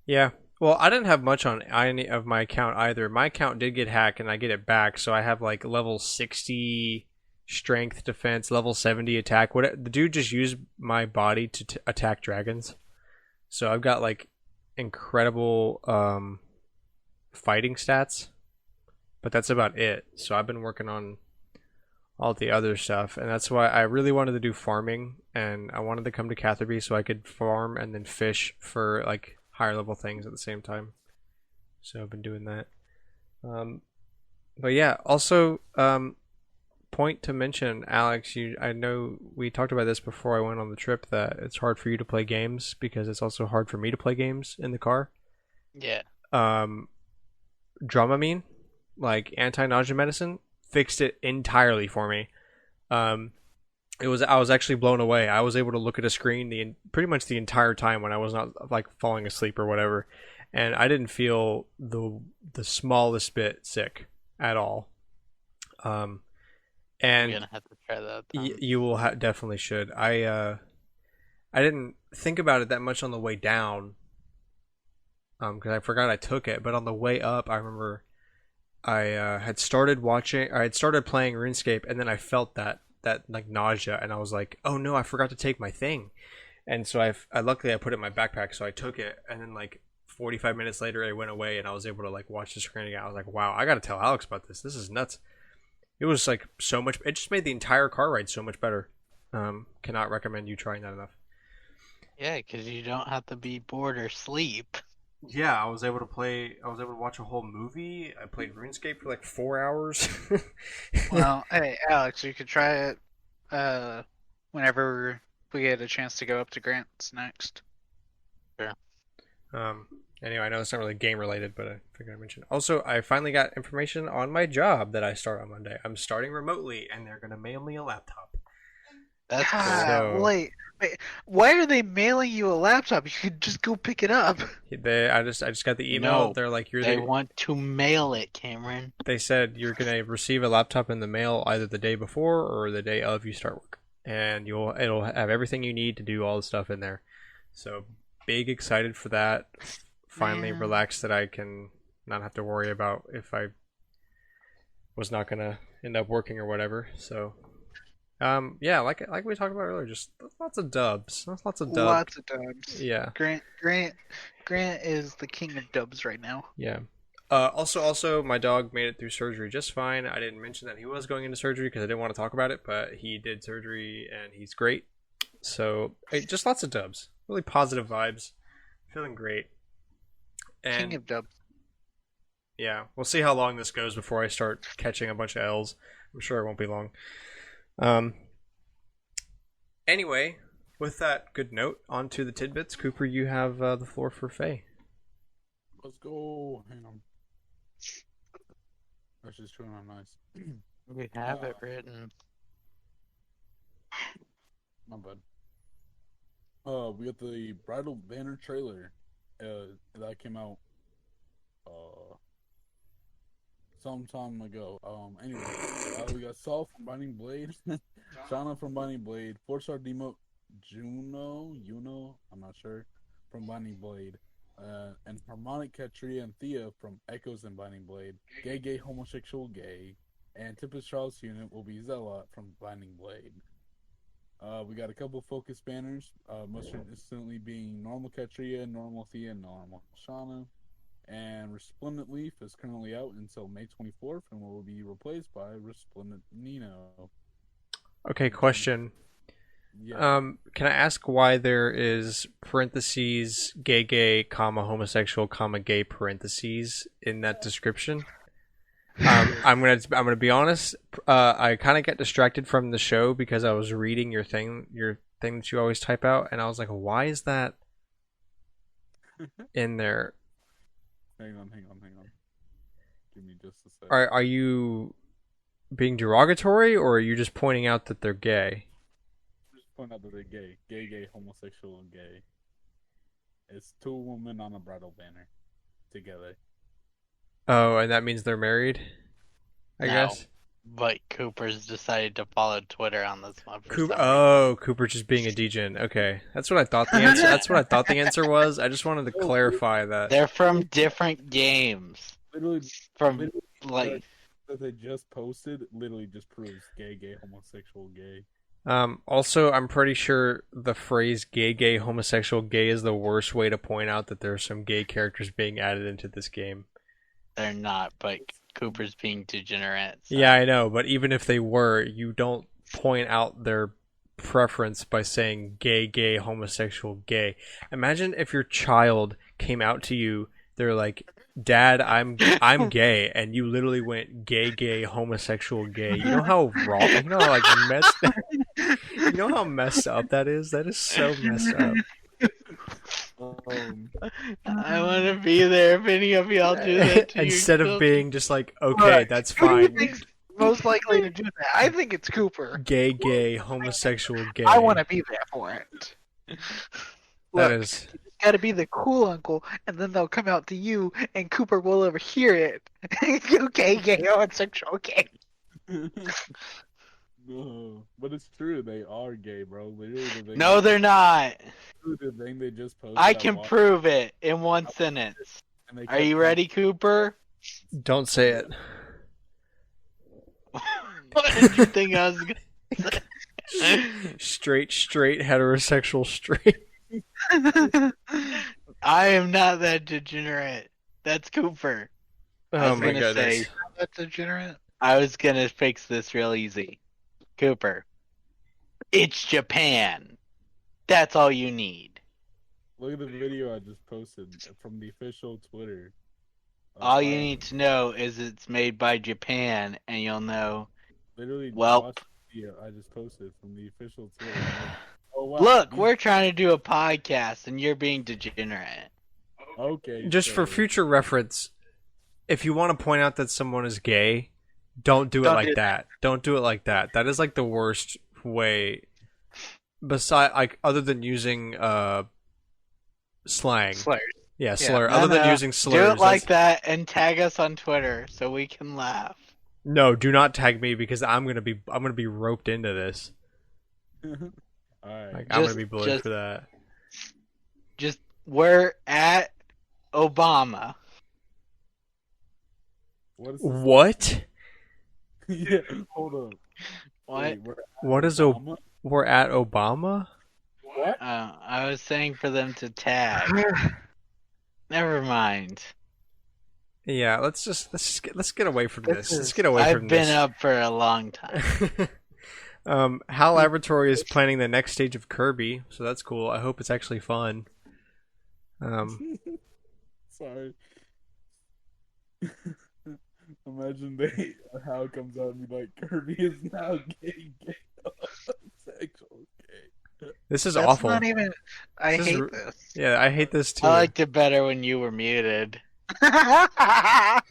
Yeah. Well, I didn't have much on any of my account either. My account did get hacked, and I get it back, so I have like level 60 strength defense, level 70 attack. What the dude just used my body to attack dragons. So I've got like incredible fighting stats, but that's about it. So I've been working on all the other stuff, and that's why I really wanted to do farming, and I wanted to come to Catherby so I could farm and then fish for like higher level things at the same time. So I've been doing that. But yeah, also point to mention, Alex, I know we talked about this before I went on the trip, that it's hard for you to play games because it's also hard for me to play games in the car. Yeah. Dramamine, like anti-nausea medicine, fixed it entirely for me. I was actually blown away. I was able to look at a screen pretty much the entire time when I was not like falling asleep or whatever, and I didn't feel the smallest bit sick at all. And I'm gonna have to try that. you will definitely should. I didn't think about it that much on the way down, because I forgot I took it. But on the way up, I remember I had started playing RuneScape, and then I felt that like nausea, and I was like, oh no, I forgot to take my thing. And so I luckily I put it in my backpack, so I took it, and then like 45 minutes later it went away, and I was able to like watch the screen again. I was like, wow, I gotta tell Alex about this. This is nuts. It was like so much. It just made the entire car ride so much better. Cannot recommend you trying that enough. Yeah, because you don't have to be bored or sleep. Yeah, I was able to watch a whole movie. I played RuneScape for like 4 hours. Well, hey, Alex, you could try it whenever we get a chance to go up to Grant's next. Sure. Anyway, I know it's not really game related, but I figured I'd mention. Also, I finally got information on my job that I start on Monday. I'm starting remotely, and they're gonna mail me a laptop. That's cool. So- Wait, why are they mailing you a laptop? You could just go pick it up. I just got the email. No, They're like, They want to mail it, Cameron. They said you're gonna receive a laptop in the mail either the day before or the day of you start work, and it'll have everything you need to do all the stuff in there. So big excited for that. Finally relaxed that I can not have to worry about if I was not gonna end up working or whatever. So Yeah, like we talked about earlier, just lots of dubs. Lots of dubs. Lots of dubs. Yeah. Grant is the king of dubs right now. Yeah. Also, my dog made it through surgery just fine. I didn't mention that he was going into surgery because I didn't want to talk about it, but he did surgery and he's great. So, just lots of dubs. Really positive vibes. Feeling great. And King of dubs. yeah, we'll see how long this goes before I start catching a bunch of L's. I'm sure it won't be long. Anyway, with that good note, on to the tidbits. Cooper, you have the floor for Faye. Let's go. Hang on. That's just chewing on nice. We have it written. My bad. We got the Bridal Banner trailer. That came out some time ago. Anyway, we got Saul from Binding Blade, Shauna from Binding Blade, 4-star Demo Juno, I'm not sure, from Binding Blade, and Harmonic Katria and Thea from Echoes and Binding Blade, Gay Homosexual Gay, and Tempest Charles Unit will be Zealot from Binding Blade. We got a couple focus banners, most recently being Normal Katria, Normal Thea, and Normal Shauna. And Resplendent Leaf is currently out until May 24th and will be replaced by Resplendent Nino. Okay, question. Yeah. Can I ask why there is parentheses gay, comma, homosexual, comma, gay parentheses in that description? I'm gonna be honest. I kind of get distracted from the show because I was reading your thing that you always type out, and I was like, why is that in there? Hang on. Give me just a second. Are you being derogatory, or are you just pointing out that they're gay? Just point out that they're gay. Gay, homosexual, and gay. It's two women on a bridal banner together. Oh, and that means they're married? I No. guess. But Cooper's decided to follow Twitter on this one. Cooper just being a degen. Okay, that's what I thought the answer. That's what I thought the answer was. I just wanted to clarify that. They're from different games. Literally, Like that they just posted literally just proves gay, homosexual, gay. Also, I'm pretty sure the phrase gay, homosexual, gay is the worst way to point out that there are some gay characters being added into this game. they're not, but Cooper's being degenerate. So. Yeah, I know, but even if they were, you don't point out their preference by saying gay, homosexual, gay. Imagine if your child came out to you, they're like, "Dad, I'm gay," and you literally went gay, homosexual, gay. You know how wrong? You know how you know how messed up that is? That is so messed up. I want to be there if any of y'all do that to Instead of your being just like, okay, Look, that's Who do you fine. think's most likely to do that? I think it's Cooper. Gay, homosexual, gay. I want to be there for it. That Look, is. you gotta be the cool uncle, and then they'll come out to you, and Cooper will overhear it. Okay, gay, homosexual, gay. No, but it's true. They are gay, bro. Literally, the thing No, they're not. The thing they just posted. I can prove it in one sentence. Are you ready, Cooper? Don't say it. What did you think I was gonna say? Straight, heterosexual, straight. I am not that degenerate. That's Cooper. Oh was my gonna goodness. say- That's degenerate. I was gonna fix this real easy. Cooper. It's Japan. That's all you need. Look at the video I just posted from the official Twitter. All you need to know is it's made by Japan, and you'll know. Literally, Well- watch the video I just posted from the official Twitter. Oh wow! Look, we're trying to do a podcast, and you're being degenerate. okay. Just for so- future reference, if you want to point out that someone is gay, don't do it Don't like do that. Don't do it like that. That is like the worst way. Beside, like, other than using slang. Slurs. Yeah, slur. No, Other than no. using slurs. Do it like that's- that and tag us on Twitter so we can laugh. No, do not tag me because I'm gonna be roped into this. All right. Like, I'm gonna Just- be bullied just- for that. Just we're at Obama. What is this? What? Yeah, hold on. What? Wait, we're at What is Obama? we're at Obama? What? I was saying for them to tag. Never mind. Yeah, let's get away from this. Let's get away I've from been this. up for a long time. HAL Laboratory is planning the next stage of Kirby, so that's cool. I hope it's actually fun. Sorry. Imagine they how it comes out and be like Kirby is now gay, sexual gay. This is That's awful. not even. I This is hate r- this. Yeah, I hate this too. I liked it better when you were muted. Got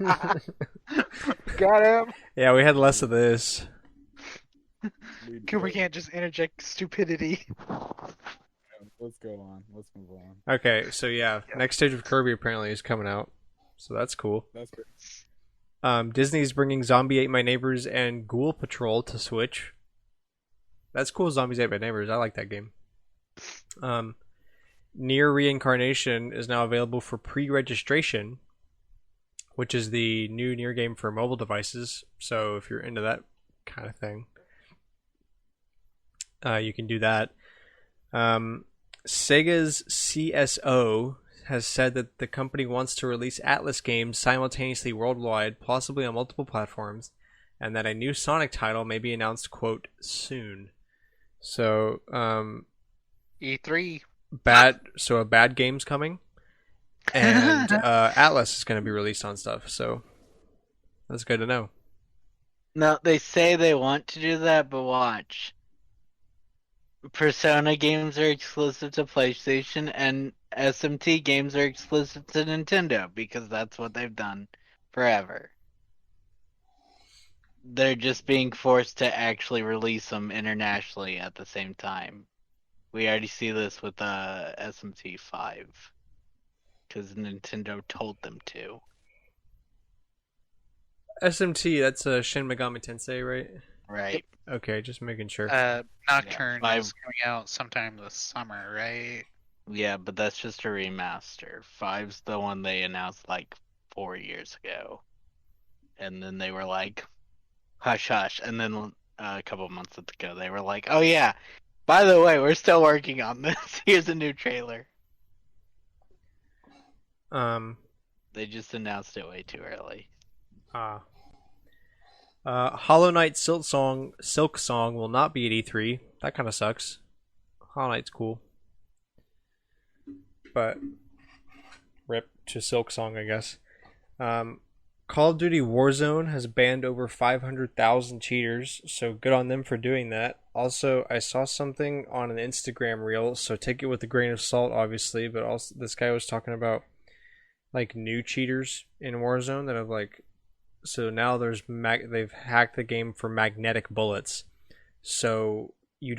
him. Yeah, we had less of this. We can't just interject stupidity. Let's go on. Let's move on. Okay, so yeah, next stage of Kirby apparently is coming out, so that's cool. That's great. Disney's bringing Zombie Ate My Neighbors and Ghoul Patrol to Switch. That's cool. Zombies Ate My Neighbors. I like that game. Near Reincarnation is now available for pre-registration, which is the new Nier game for mobile devices. So if you're into that kind of thing, you can do that. Sega's CSO has said that the company wants to release Atlas games simultaneously worldwide, possibly on multiple platforms, and that a new Sonic title may be announced, quote, soon. So, E3. a bad game's coming, and Atlas is going to be released on stuff, so that's good to know. No, they say they want to do that, but watch. Persona games are exclusive to PlayStation, and SMT games are exclusive to Nintendo, because that's what they've done forever. They're just being forced to actually release them internationally at the same time. We already see this with SMT 5, because Nintendo told them to. SMT, that's Shin Megami Tensei, right? Right. Okay, just making sure. Nocturne Yeah, is coming out sometime this summer, right? Yeah, but that's just a remaster. 5's the one they announced like 4 years ago. And then they were like, hush hush. And then a couple months ago, they were like, oh yeah, by the way, we're still working on this. Here's a new trailer. They just announced it way too early. Hollow Knight Silk Song will not be at E3. That kind of sucks. Hollow Knight's cool, but rip to Silk Song, I guess. Call of Duty Warzone has banned over 500,000 cheaters, so good on them for doing that. Also, I saw something on an Instagram reel, so take it with a grain of salt, obviously, but also this guy was talking about like new cheaters in Warzone that have like, so now they've hacked the game for magnetic bullets, so you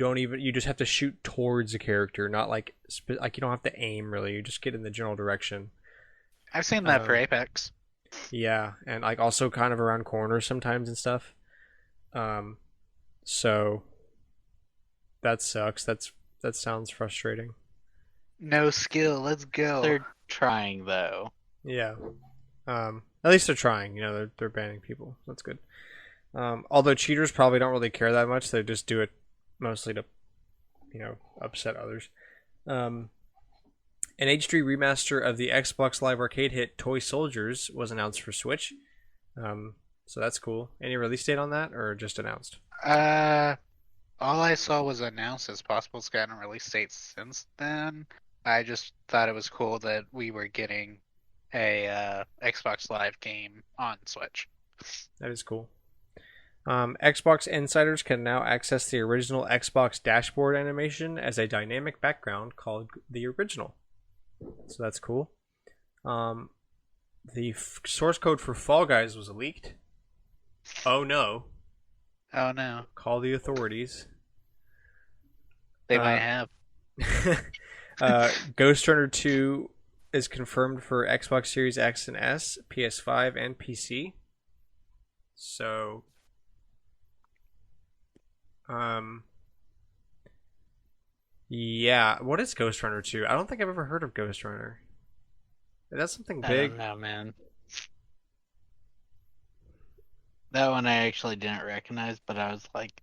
just have to shoot towards a character, not like you don't have to aim really, you just get in the general direction. I've seen that for Apex. Yeah, and like also kind of around corners sometimes and stuff. So that sucks. That sounds frustrating. No skill. Let's go. They're trying though. Yeah. At least they're trying. You know, they're banning people. That's good. Although cheaters probably don't really care that much. They just do it mostly to, upset others. An HD remaster of the Xbox Live Arcade hit Toy Soldiers was announced for Switch. So that's cool. Any release date on that, or just announced? All I saw was announced as possible. It's gotten a release date since then. I just thought it was cool that we were getting a Xbox Live game on Switch. That is cool. Xbox insiders can now access the original Xbox dashboard animation as a dynamic background called the original. So that's cool. The source code for Fall Guys was leaked. Oh no. Oh no. Call the authorities. They might have. Ghost Runner 2 is confirmed for Xbox Series X and S, PS5, and PC. So, yeah. What is Ghost Runner 2? I don't think I've ever heard of Ghost Runner. That's something big. I don't know, man. That one I actually didn't recognize, but I was like,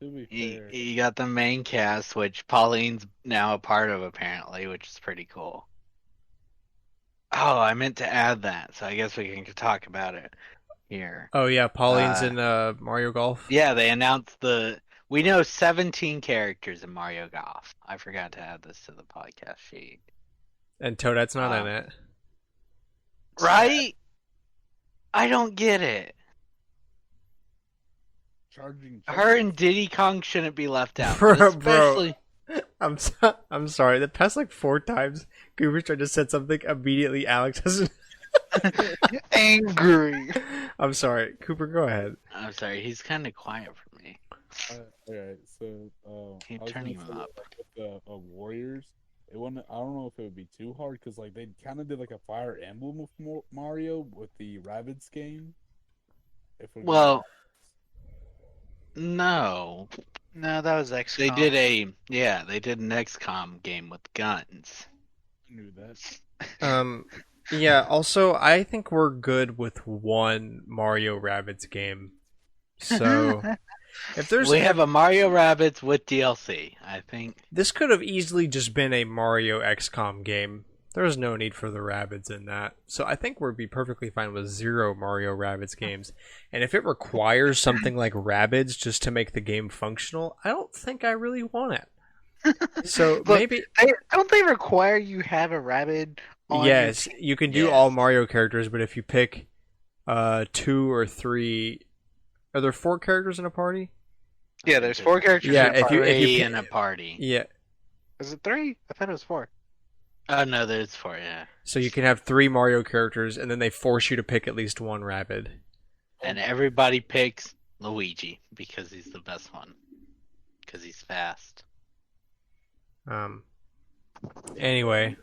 To be You, fair, you got the main cast, which Pauline's now a part of apparently, which is pretty cool. Oh, I meant to add that, so I guess we can talk about it here. Oh yeah, Pauline's Uh, in Mario Golf. Yeah, they announced we know 17 characters in Mario Golf. I forgot to add this to the podcast sheet. And Toadette's not in Um, it. Right? I don't get it. charging. Her and Diddy Kong shouldn't be left out, Bro, but especially I'm sorry. The past like 4 times Cooper tried to set something, immediately Alex has. Angry. I'm sorry, Cooper. Go ahead. I'm sorry, he's kind of quiet for me. Alright, so Keep I was turning gonna him say, up. like, with the Warriors, it wouldn't. I don't know if it would be too hard because like they kind of did like a Fire Emblem with Mario with the Rabbids game. If we're Well, no, No, that was XCOM. they did an XCOM game with guns. I knew that. Yeah. Also, I think we're good with one Mario Rabbids game. So if there's We have a Mario Rabbids with DLC. I think this could have easily just been a Mario XCOM game. There was no need for the Rabbids in that. So I think we'd be perfectly fine with 0 Mario Rabbids games. And if it requires something like Rabbids just to make the game functional, I don't think I really want it. So Look, maybe don't they require you have a rabbit on yes, you can do Yes. all Mario characters, but if you pick 2 or 3, are there 4 characters in a party? Yeah, there's 4 characters Yeah, in a if you- party. if you three pick- in a party. Yeah. Is it 3? I thought it was 4. Oh no, there's 4. Yeah, So you can have 3 Mario characters, and then they force you to pick at least one Rabbid. and everybody picks Luigi because he's the best one. Because he's fast. Anyway,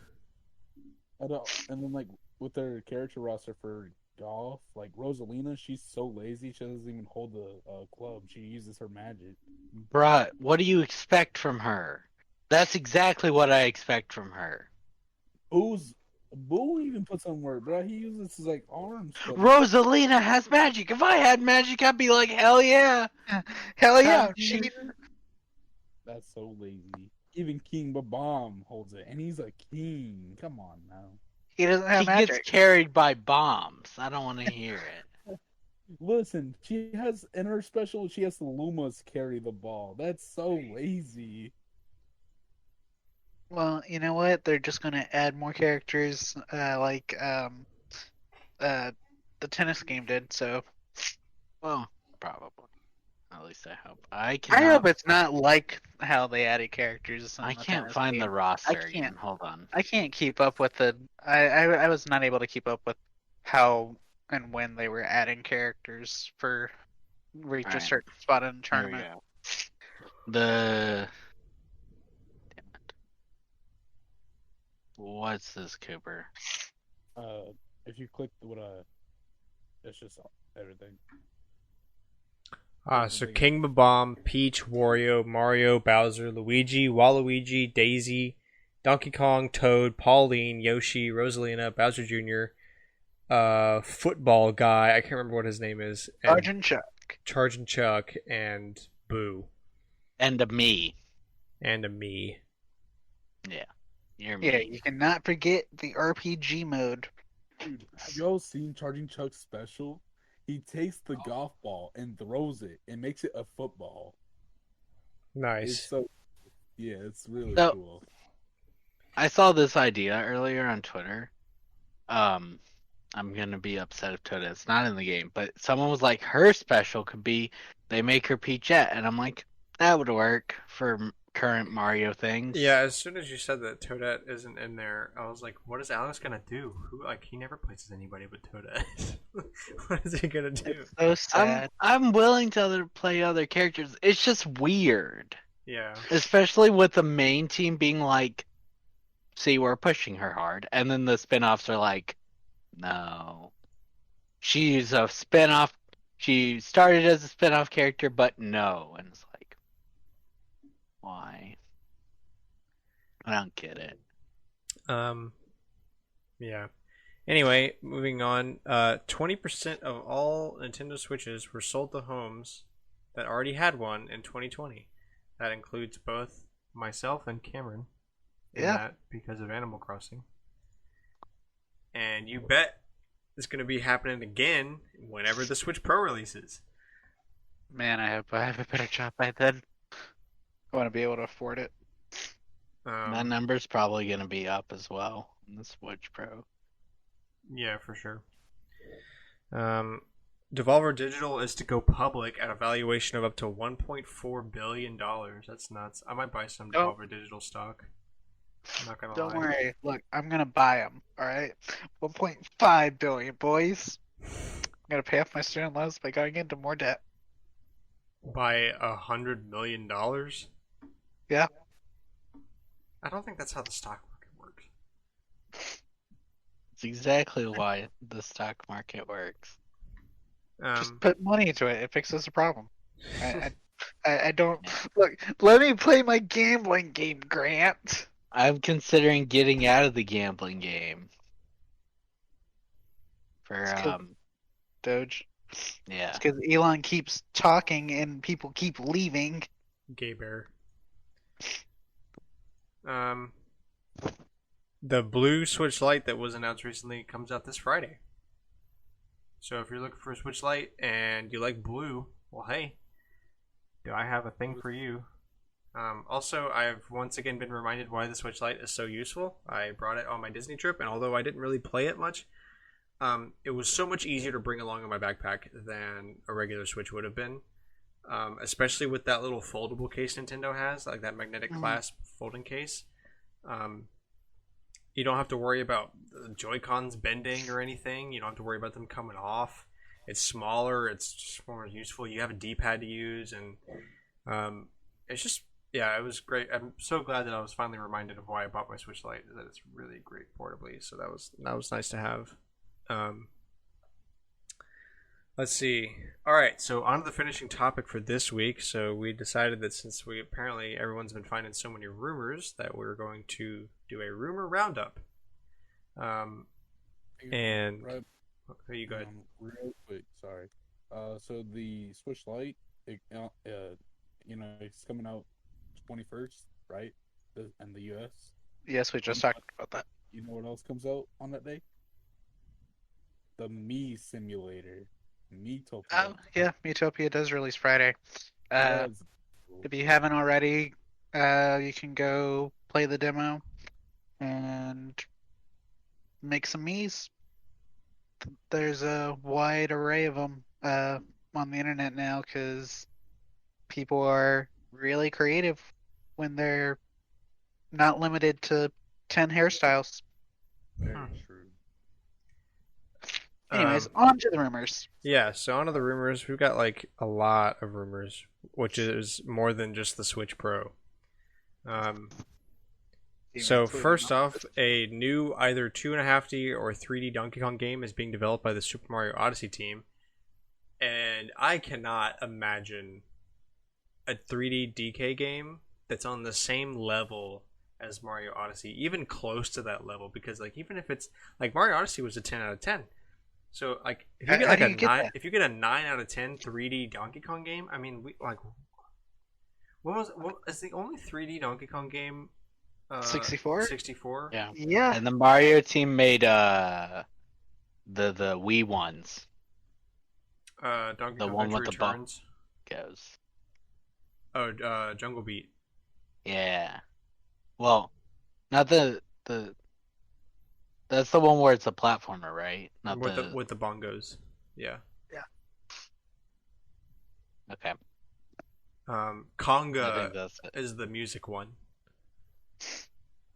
I don't. And then like with their character roster for golf, like Rosalina, she's so lazy she doesn't even hold the club. She uses her magic. Bruh, what do you expect from her? That's exactly what I expect from her. Boo even puts on work, bro. He uses his like arms. but- Rosalina has magic. If I had magic, I'd be like, hell yeah. Hell yeah! Have She, you- That's so lazy. Even King Babam holds it, and he's a king. Come on now. he doesn't have He magic. gets carried by bombs. I don't want to hear it. Listen, she has in her special. She has the Lumas carry the ball. That's so lazy. Well, you know what? They're just gonna add more characters, the tennis game did. So Well, probably. At least I hope. I I cannot. hope it's not like how they added characters. I On the can't tennis find game. the roster. I can't. Again. Hold on. I can't keep up with the. I was not able to keep up with how and when they were adding characters for reach a Alright. certain spot in the Here we tournament. go. The. Damn it. What's this, Cooper? If you click what it's just everything. so King Babam, Peach, Wario, Mario, Bowser, Luigi, Waluigi, Daisy, Donkey Kong, Toad, Pauline, Yoshi, Rosalina, Bowser Jr., football guy, I can't remember what his name is, and Sergeant Chuck. Charging Chuck, and Boo, And a me. and a me. You're me. Yeah, you cannot forget the RPG mode. Dude, have y'all seen Charging Chuck's special? He takes the golf ball and throws it and makes it a football. It's Nice. so yeah, it's really So- cool. I saw this idea earlier on Twitter. I'm gonna be upset if Toda it's not in the game, but someone was like, her special could be they make her Peachette, and I'm like, that would work for current Mario things. Yeah, as soon as you said that Toadette isn't in there, I was like, what is Alex gonna do? He never plays as anybody but Toadette. What is he gonna do? So sad. I'm willing to play other characters. It's just weird, Yeah. especially with the main team being like, "See, we're pushing her hard," and then the spin-offs are like, "No, she's a spin-off. She started as a spin-off character, but no," and it's like, why? I don't get it. Yeah. Anyway, moving on. 20% of all Nintendo Switches were sold to homes that already had one in 2020. That includes both myself and Cameron in Yeah. that because of Animal Crossing. And you bet it's going to be happening again whenever the Switch Pro releases. Man, I hope I have a better job by then. I want to be able to afford it. That number's probably gonna be up as well in the Switch Pro. Yeah, for sure. Devolver Digital is to go public at a valuation of up to $1.4 billion. That's nuts. I might buy some Oh. Devolver Digital stock. I'm not gonna Don't lie. worry. Look, I'm gonna buy them. All right, 1.5 billion, boys. I'm gonna pay off my student loans by going into more debt. By $100 million? Yeah. I don't think that's how the stock market works. It's exactly why the stock market works. Just put money into it. It fixes the problem. I don't look. Let me play my gambling game, Grant. I'm considering getting out of the gambling game. It's For 'cause Doge. yeah. It's because Elon keeps talking and people keep leaving. Gay bear. The blue Switch Lite that was announced recently comes out this Friday. So if you're looking for a Switch Lite and you like blue, well, hey, do I have a thing for you? Also, I've once again been reminded why the Switch Lite is so useful. I brought it on my Disney trip, and although I didn't really play it much, it was so much easier to bring along in my backpack than a regular Switch would have been. Especially with that little foldable case Nintendo has, like that magnetic clasp folding case. You don't have to worry about the Joy-Cons bending or anything. You don't have to worry about them coming off. It's smaller. It's just more useful. You have a D-pad to use, and it's just, yeah, it was great. I'm so glad that I was finally reminded of why I bought my Switch Lite. That it's really great portably. So that was nice to have. Let's see. All right, so on to the finishing topic for this week. So we decided that since everyone's been finding so many rumors, that we're going to do a rumor roundup. And Right, you go ahead. real quick, sorry. So the Switch Lite, it's coming out 21st, right? In the US. Yes, we just talked about that. You know what else comes out on that day? The Me Simulator. Metopia. Oh, yeah, Metopia does release Friday. That's cool. If you haven't already, you can go play the demo and make some Miis. There's a wide array of them on the internet now because people are really creative when they're not limited to 10 hairstyles. Very true. Anyways, on to the rumors. Yeah, so on to the rumors. We've got like a lot of rumors, which is more than just the Switch Pro. So first off, a new either 2.5D or 3D Donkey Kong game is being developed by the Super Mario Odyssey team, and I cannot imagine a 3D DK game that's on the same level as Mario Odyssey, even close to that level, because like even if it's like Mario Odyssey was a 10 out of 10. So like if you get like a 9, if you get a 9 out of 10 3D Donkey Kong game, I mean, what is the only 3D Donkey Kong game 64? 64? Yeah. Yeah. And the Mario team made the Wii ones. Donkey The Kong one Country with the ball. Returns. Goes. Oh, Jungle Beat. Yeah. Well, not the that's the one where it's a platformer, right? Not With the bongos. Yeah. Okay. I Conga think that's it. is the music one.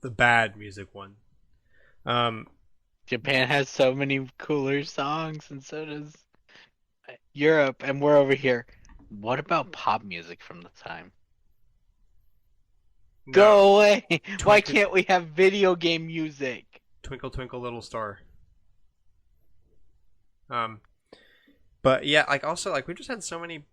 The bad music one. Japan has so many cooler songs, and so does Europe, and we're over here. What about pop music from the time? No, Go away! Why Twinkle- can't we have video game music? Twinkle Twinkle Little Star. But yeah, like also like we just had so many,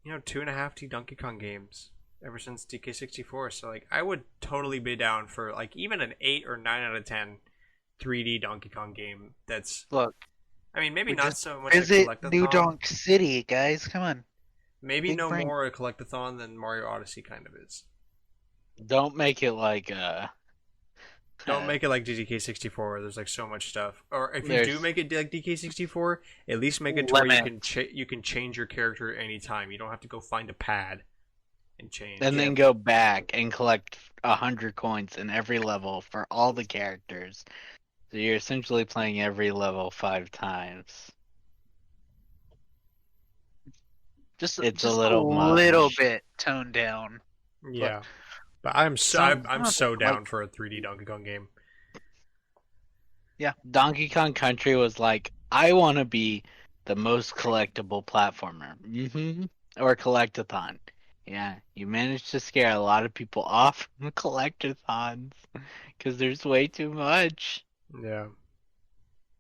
2.5D Donkey Kong games ever since DK64. So like I would totally be down for like even an 8 or 9 out of 10 3D Donkey Kong game. That's Look, I mean maybe we not just so much a visit collectathon. New Donk City, guys. Come on. Maybe Big no brain. more a collectathon than Mario Odyssey kind of is. Don't make it like Don't make it like DK64 where there's like so much stuff. Or if you do there's make it like DK64, at least make it to where you can change your character anytime. You don't have to go find a pad and change. and then go back and collect 100 coins in every level for all the characters. So you're essentially playing every level 5 times. Just It's just a little little much. bit toned down. Yeah. But I'm Some so down like for a 3D Donkey Kong game. Donkey Kong Country was like, I want to be the most collectible platformer. Or collectathon. Yeah, you managed to scare a lot of people off from collectathons because there's way too much. Yeah.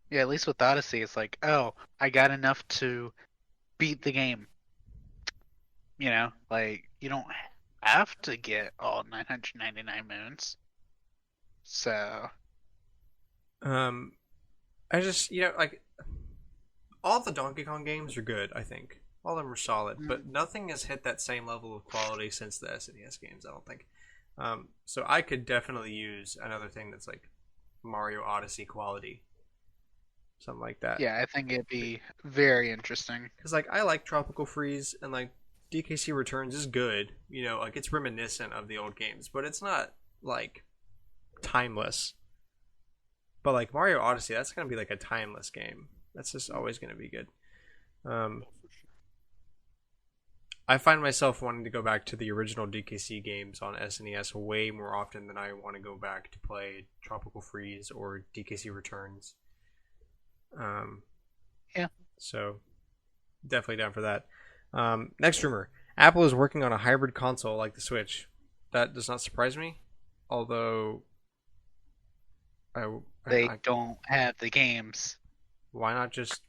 yeah, at least with Odyssey, it's like, oh, I got enough to beat the game. You know, like you don't have to get all 999 moons. So I just like all the Donkey Kong games are good, I think. All of them are solid, but nothing has hit that same level of quality since the SNES games, I don't think. So I could definitely use another thing that's like Mario Odyssey quality. Something like that. yeah, I think it'd be very interesting. Because like I like Tropical Freeze and like DKC Returns is good. Like it's reminiscent of the old games, but it's not like timeless. But like Mario Odyssey, that's gonna be like a timeless game. That's just always gonna be good. I find myself wanting to go back to the original DKC games on SNES way more often than I want to go back to play Tropical Freeze or DKC Returns. Yeah. So definitely down for that. Next rumor: Apple is working on a hybrid console like the Switch. That does not surprise me, although They don't have the games. why not just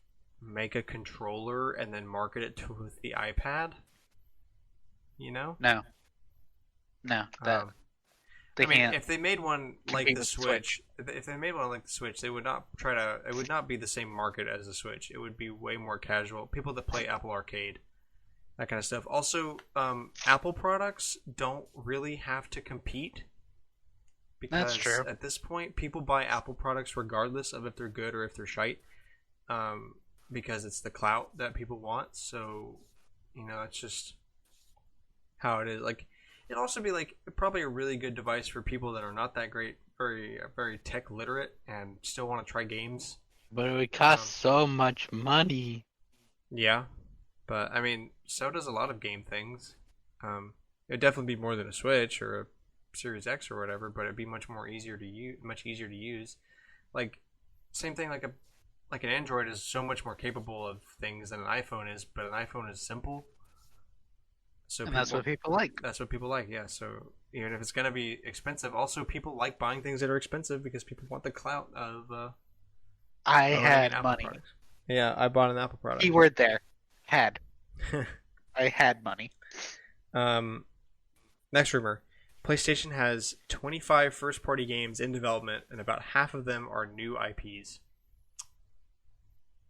make a controller and then market it to with the iPad? No, that they I mean, can't. if they made one like compete the with the Switch, if they made one like the Switch, they would not try to. It would not be the same market as the Switch. It would be way more casual. People that play Apple Arcade, that kind of stuff. Also, Apple products don't really have to compete because That's true. at this point, people buy Apple products regardless of if they're good or if they're shite, because it's the clout that people want. So, it's just how it is. Like, it'd also be like probably a really good device for people that are not that great, very tech literate, and still want to try games. But it would cost so much money. Yeah, but I mean, so does a lot of game things. It'd definitely be more than a Switch or a Series X or whatever, but it'd be much easier to use. Like, same thing. Like an Android is so much more capable of things than an iPhone is, but an iPhone is simple. So And that's what people like. That's what people like, yeah. So even if it's gonna be expensive, also people like buying things that are expensive because people want the clout of. I owning had an Apple money. product. Yeah, I bought an Apple product. Keyword there. Had. I had money. Next rumor: PlayStation has 25 first-party games in development, and about half of them are new IPs.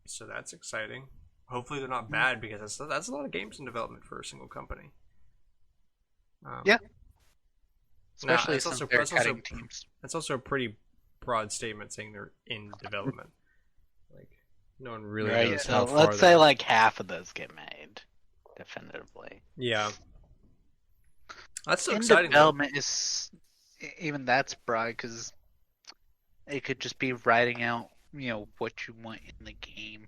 So that's exciting. Hopefully they're not bad because that's a lot of games in development for a single company. Yeah. Now, Especially it's since also they're cutting teams. that's also a pretty broad statement saying they're in development. Like no one really Right, knows so how far. let's say like half of those get made. Definitively. Yeah. That's so In exciting. development is even that's broad because it could just be writing out, what you want in the game.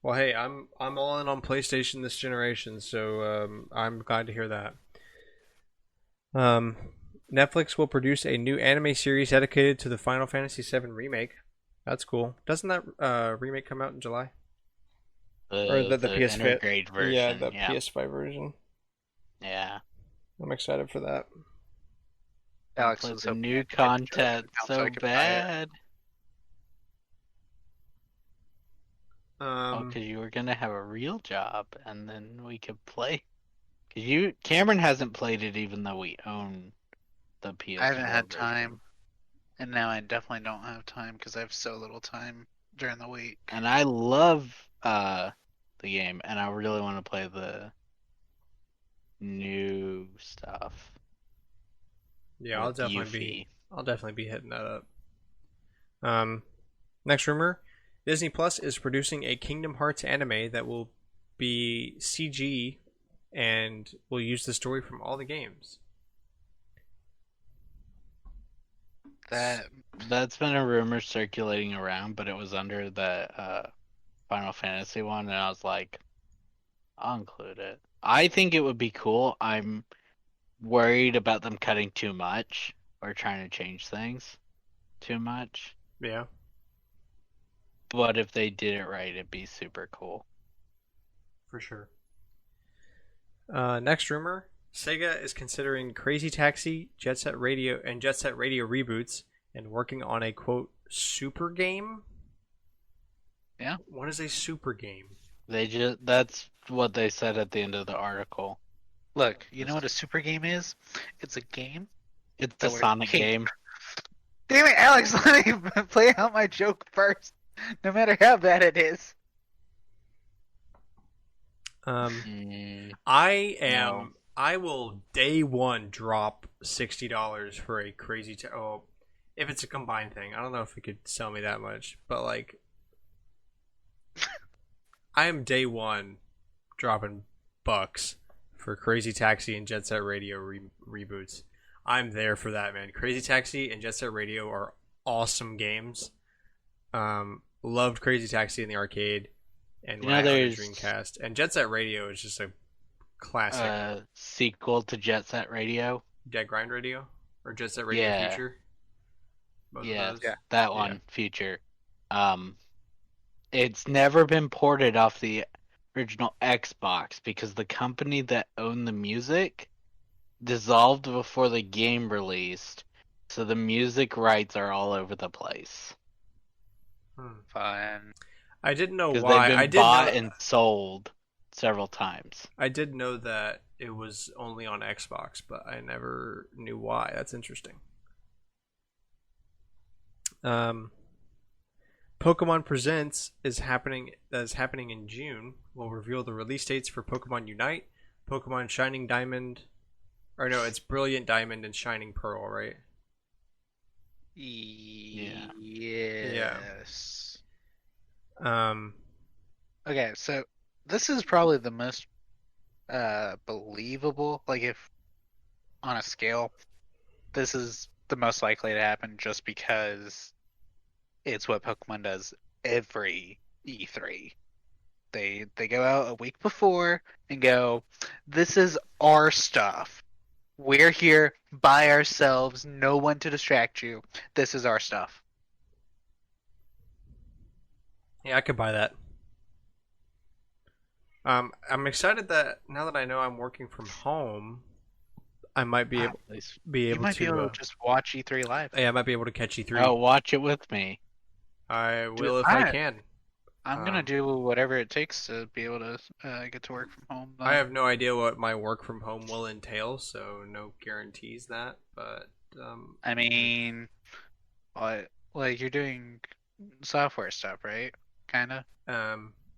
Well, hey, I'm all in on PlayStation this generation, so I'm glad to hear that. Netflix will produce a new anime series dedicated to the Final Fantasy VII remake. That's cool. Doesn't that remake come out in July? Or the PS5 integrate version. Yeah, the PS5 version. Yeah. I'm excited for that. Alex Play was the hoping new I could enjoy it content now so I could buy it. bad. Because you were gonna have a real job, and then we could play. Cause Cameron hasn't played it, even though we own the PS. I haven't had time, and now I definitely don't have time because I have so little time during the week. And I love the game, and I really want to play the new stuff. Yeah, with Yuffie. I'll definitely be hitting that up. Next rumor, Disney Plus is producing a Kingdom Hearts anime that will be CG and will use the story from all the games. That's been a rumor circulating around, but it was under the Final Fantasy one, and I was like, I'll include it. I think it would be cool. I'm worried about them cutting too much or trying to change things too much. Yeah. But if they did it right, it'd be super cool. For sure. Next rumor, Sega is considering Crazy Taxi, Jet Set Radio reboots and working on a quote super game. Yeah. What is a super game? That's what they said at the end of the article. Look, you know what a super game is? It's a game. It's That a we're- Sonic Hey. game. Damn it, Alex! Let me play out my joke first, no matter how bad it is. I will day one drop $60 for a if it's a combined thing. I don't know if it could sell me that much, but like I am day one dropping bucks for Crazy Taxi and Jet Set Radio reboots. I'm there for that, man. Crazy Taxi and Jet Set Radio are awesome games. Loved Crazy Taxi in the arcade and when I had the Dreamcast. And Jet Set Radio is just a classic. Sequel to Jet Set Radio. Jet Grind Radio or Jet Set Radio Yeah. Future. Both of Yeah, those. that one, Future. It's never been ported off the original Xbox because the company that owned the music dissolved before the game released, so the music rights are all over the place. Fine. I didn't know Because why. they've been bought and sold several times. I did know that it was only on Xbox, but I never knew why. That's interesting. Pokemon Presents is happening in June. We'll reveal the release dates for Pokemon Unite, Pokemon Shining Diamond, or no, it's Brilliant Diamond and Shining Pearl, right? Yeah. Yeah. Yes. Um, Okay, so this is probably the most believable. Like, if on a scale, this is the most likely to happen, just because it's what Pokemon does every E3. They go out a week before and go, "This is our stuff. We're here by ourselves. No one to distract you. This is our stuff." yeah, I could buy that. I'm excited that now that I know I'm working from home, I might be able You might be able to just watch E3 live. yeah, I might be able to catch E3. Oh, watch it with me. I will Dude, if I can. I'm gonna do whatever it takes to be able to get to work from home. I have no idea what my work from home will entail, so no guarantees that. But I mean, like you're doing software stuff, right? Kinda. yeah,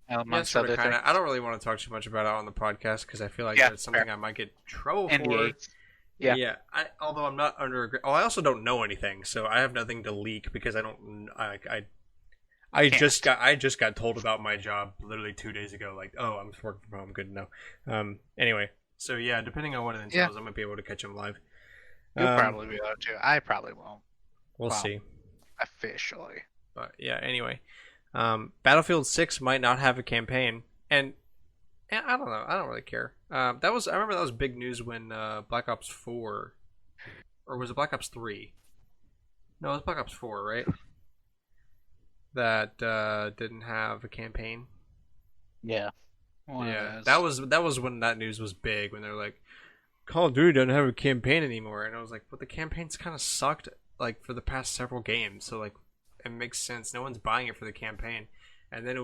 Amongst sort other of, kind of. things. I don't really want to talk too much about it on the podcast because I feel like Yeah, that's something I might get in trouble for. NDAs. Yeah. Yeah. Although I'm not under. Oh, I also don't know anything, so I have nothing to leak because I don't. I just got told about my job literally 2 days ago. Like, oh, I'm just working from home. Good to know. Anyway, so yeah, depending on what it entails, I might be able to catch them live. You'll probably be able to. I probably won't We'll see. officially. But yeah, anyway, Battlefield 6 might not have a campaign, and I don't know. I don't really care. I remember that was big news when Black Ops 4, or was it Black Ops 3? No, it was Black Ops 4, right? That didn't have a campaign. Yeah. Yeah, that was when that news was big, when they're like, Call of Duty doesn't have a campaign anymore, and I was like, but the campaign's kind of sucked like for the past several games, so like it makes sense. No one's buying it for the campaign, and then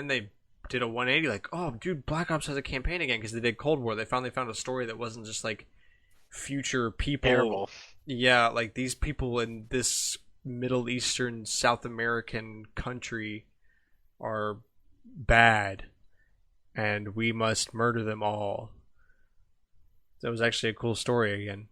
they did a 180, like, oh dude, Black Ops has a campaign again because they did Cold War. They finally found a story that wasn't just like future people. Terrible. Yeah, like these people in this Middle Eastern, South American country are bad, and we must murder them all. That was actually a cool story again.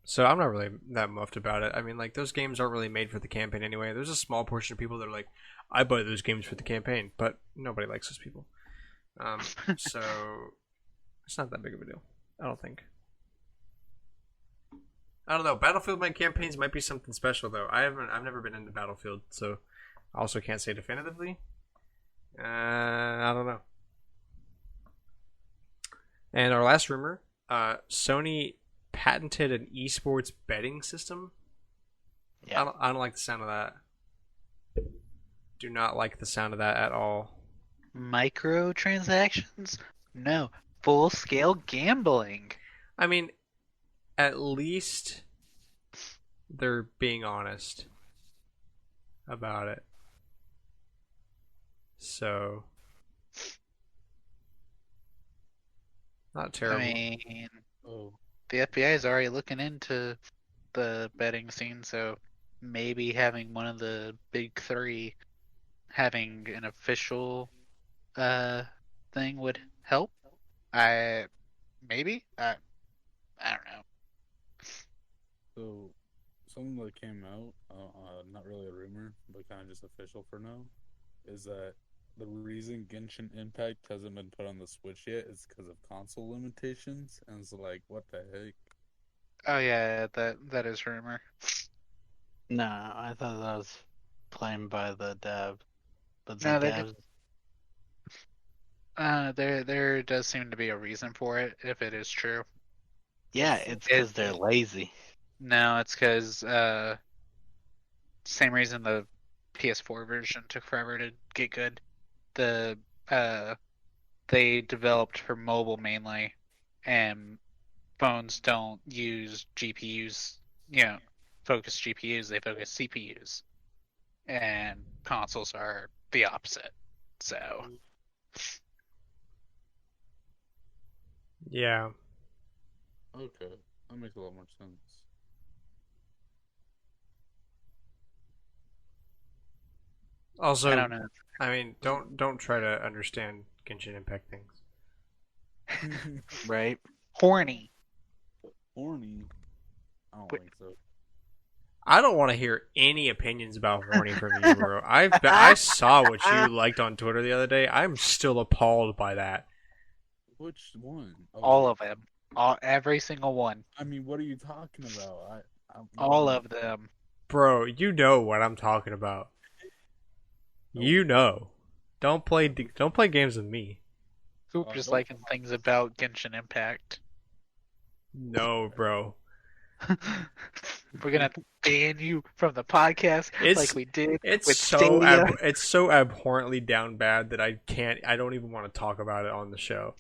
So I'm not really that muffed about it. I mean, like, those games aren't really made for the campaign anyway. There's a small portion of people that are like, I buy those games for the campaign, but nobody likes those people. So it's not that big of a deal, I don't think. I don't know. Battlefield main campaigns might be something special though. I've never been into Battlefield, so I also can't say definitively. I don't know. And our last rumor, Sony patented an esports betting system. Yeah. I don't like the sound of that. Do not like the sound of that at all. Microtransactions? No. Full scale gambling. I mean, at least they're being honest about it. So, not terrible. I mean, Oh, the FBI is already looking into the betting scene, so maybe having one of the big three having an official thing would help. I maybe I don't know. so something that came out, not really a rumor, but kind of just official for now, is that the reason Genshin Impact hasn't been put on the Switch yet is because of console limitations, and it's like, what the heck? Oh yeah, that is rumor. No, I thought that was claimed by the dev. But the No, devs. there does seem to be a reason for it if it is true. Yeah, it's because they're lazy. No, it's because same reason the PS4 version took forever to get good. The they developed for mobile mainly, and phones don't use GPUs, focus GPUs, they focus CPUs. And consoles are the opposite. So, Yeah. Okay, that makes a lot more sense. Also, I don't know. I mean, don't try to understand Genshin Impact things. Right? Horny. Horny? I don't Wait. think so. I don't want to hear any opinions about horny from you, bro. I saw what you liked on Twitter the other day. I'm still appalled by that. Which one? Oh, All of them. Every single one. I mean, what are you talking about? All of them. Bro, you know what I'm talking about. You know. Don't play games with me. Hoop just don't- liking things about Genshin Impact. No, bro. We're gonna ban you from the podcast like we did It's with so Stadia. it's so abhorrently down bad that I don't even want to talk about it on the show.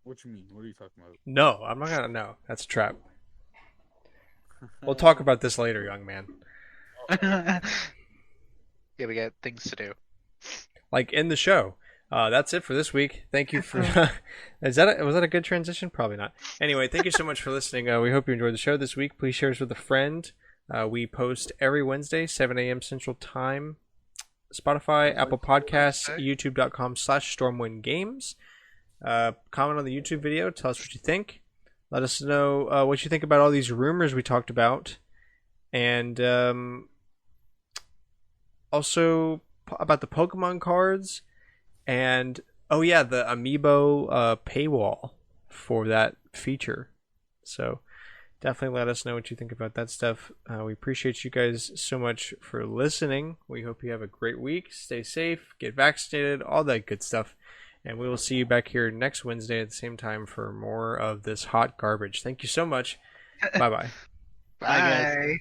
What you mean? What are you talking about? No, I'm not gonna. No, that's a trap. We'll talk about this later, young man. Yeah, we got things to do. Like in the show. That's it for this week. Thank you for. Was that a good transition? Probably not. Anyway, thank you so much for listening. We hope you enjoyed the show this week. Please share us with a friend. We post every Wednesday, 7 a.m. Central Time. Spotify, Apple Podcasts, YouTube.com/StormwindGames. Comment on the YouTube video. Tell us what you think. Let us know what you think about all these rumors we talked about. And also about the Pokemon cards. And, oh yeah, the Amiibo paywall for that feature. So definitely let us know what you think about that stuff. We appreciate you guys so much for listening. We hope you have a great week. Stay safe, get vaccinated, all that good stuff. And we will see you back here next Wednesday at the same time for more of this hot garbage. Thank you so much. Bye-bye. Bye, guys. Bye.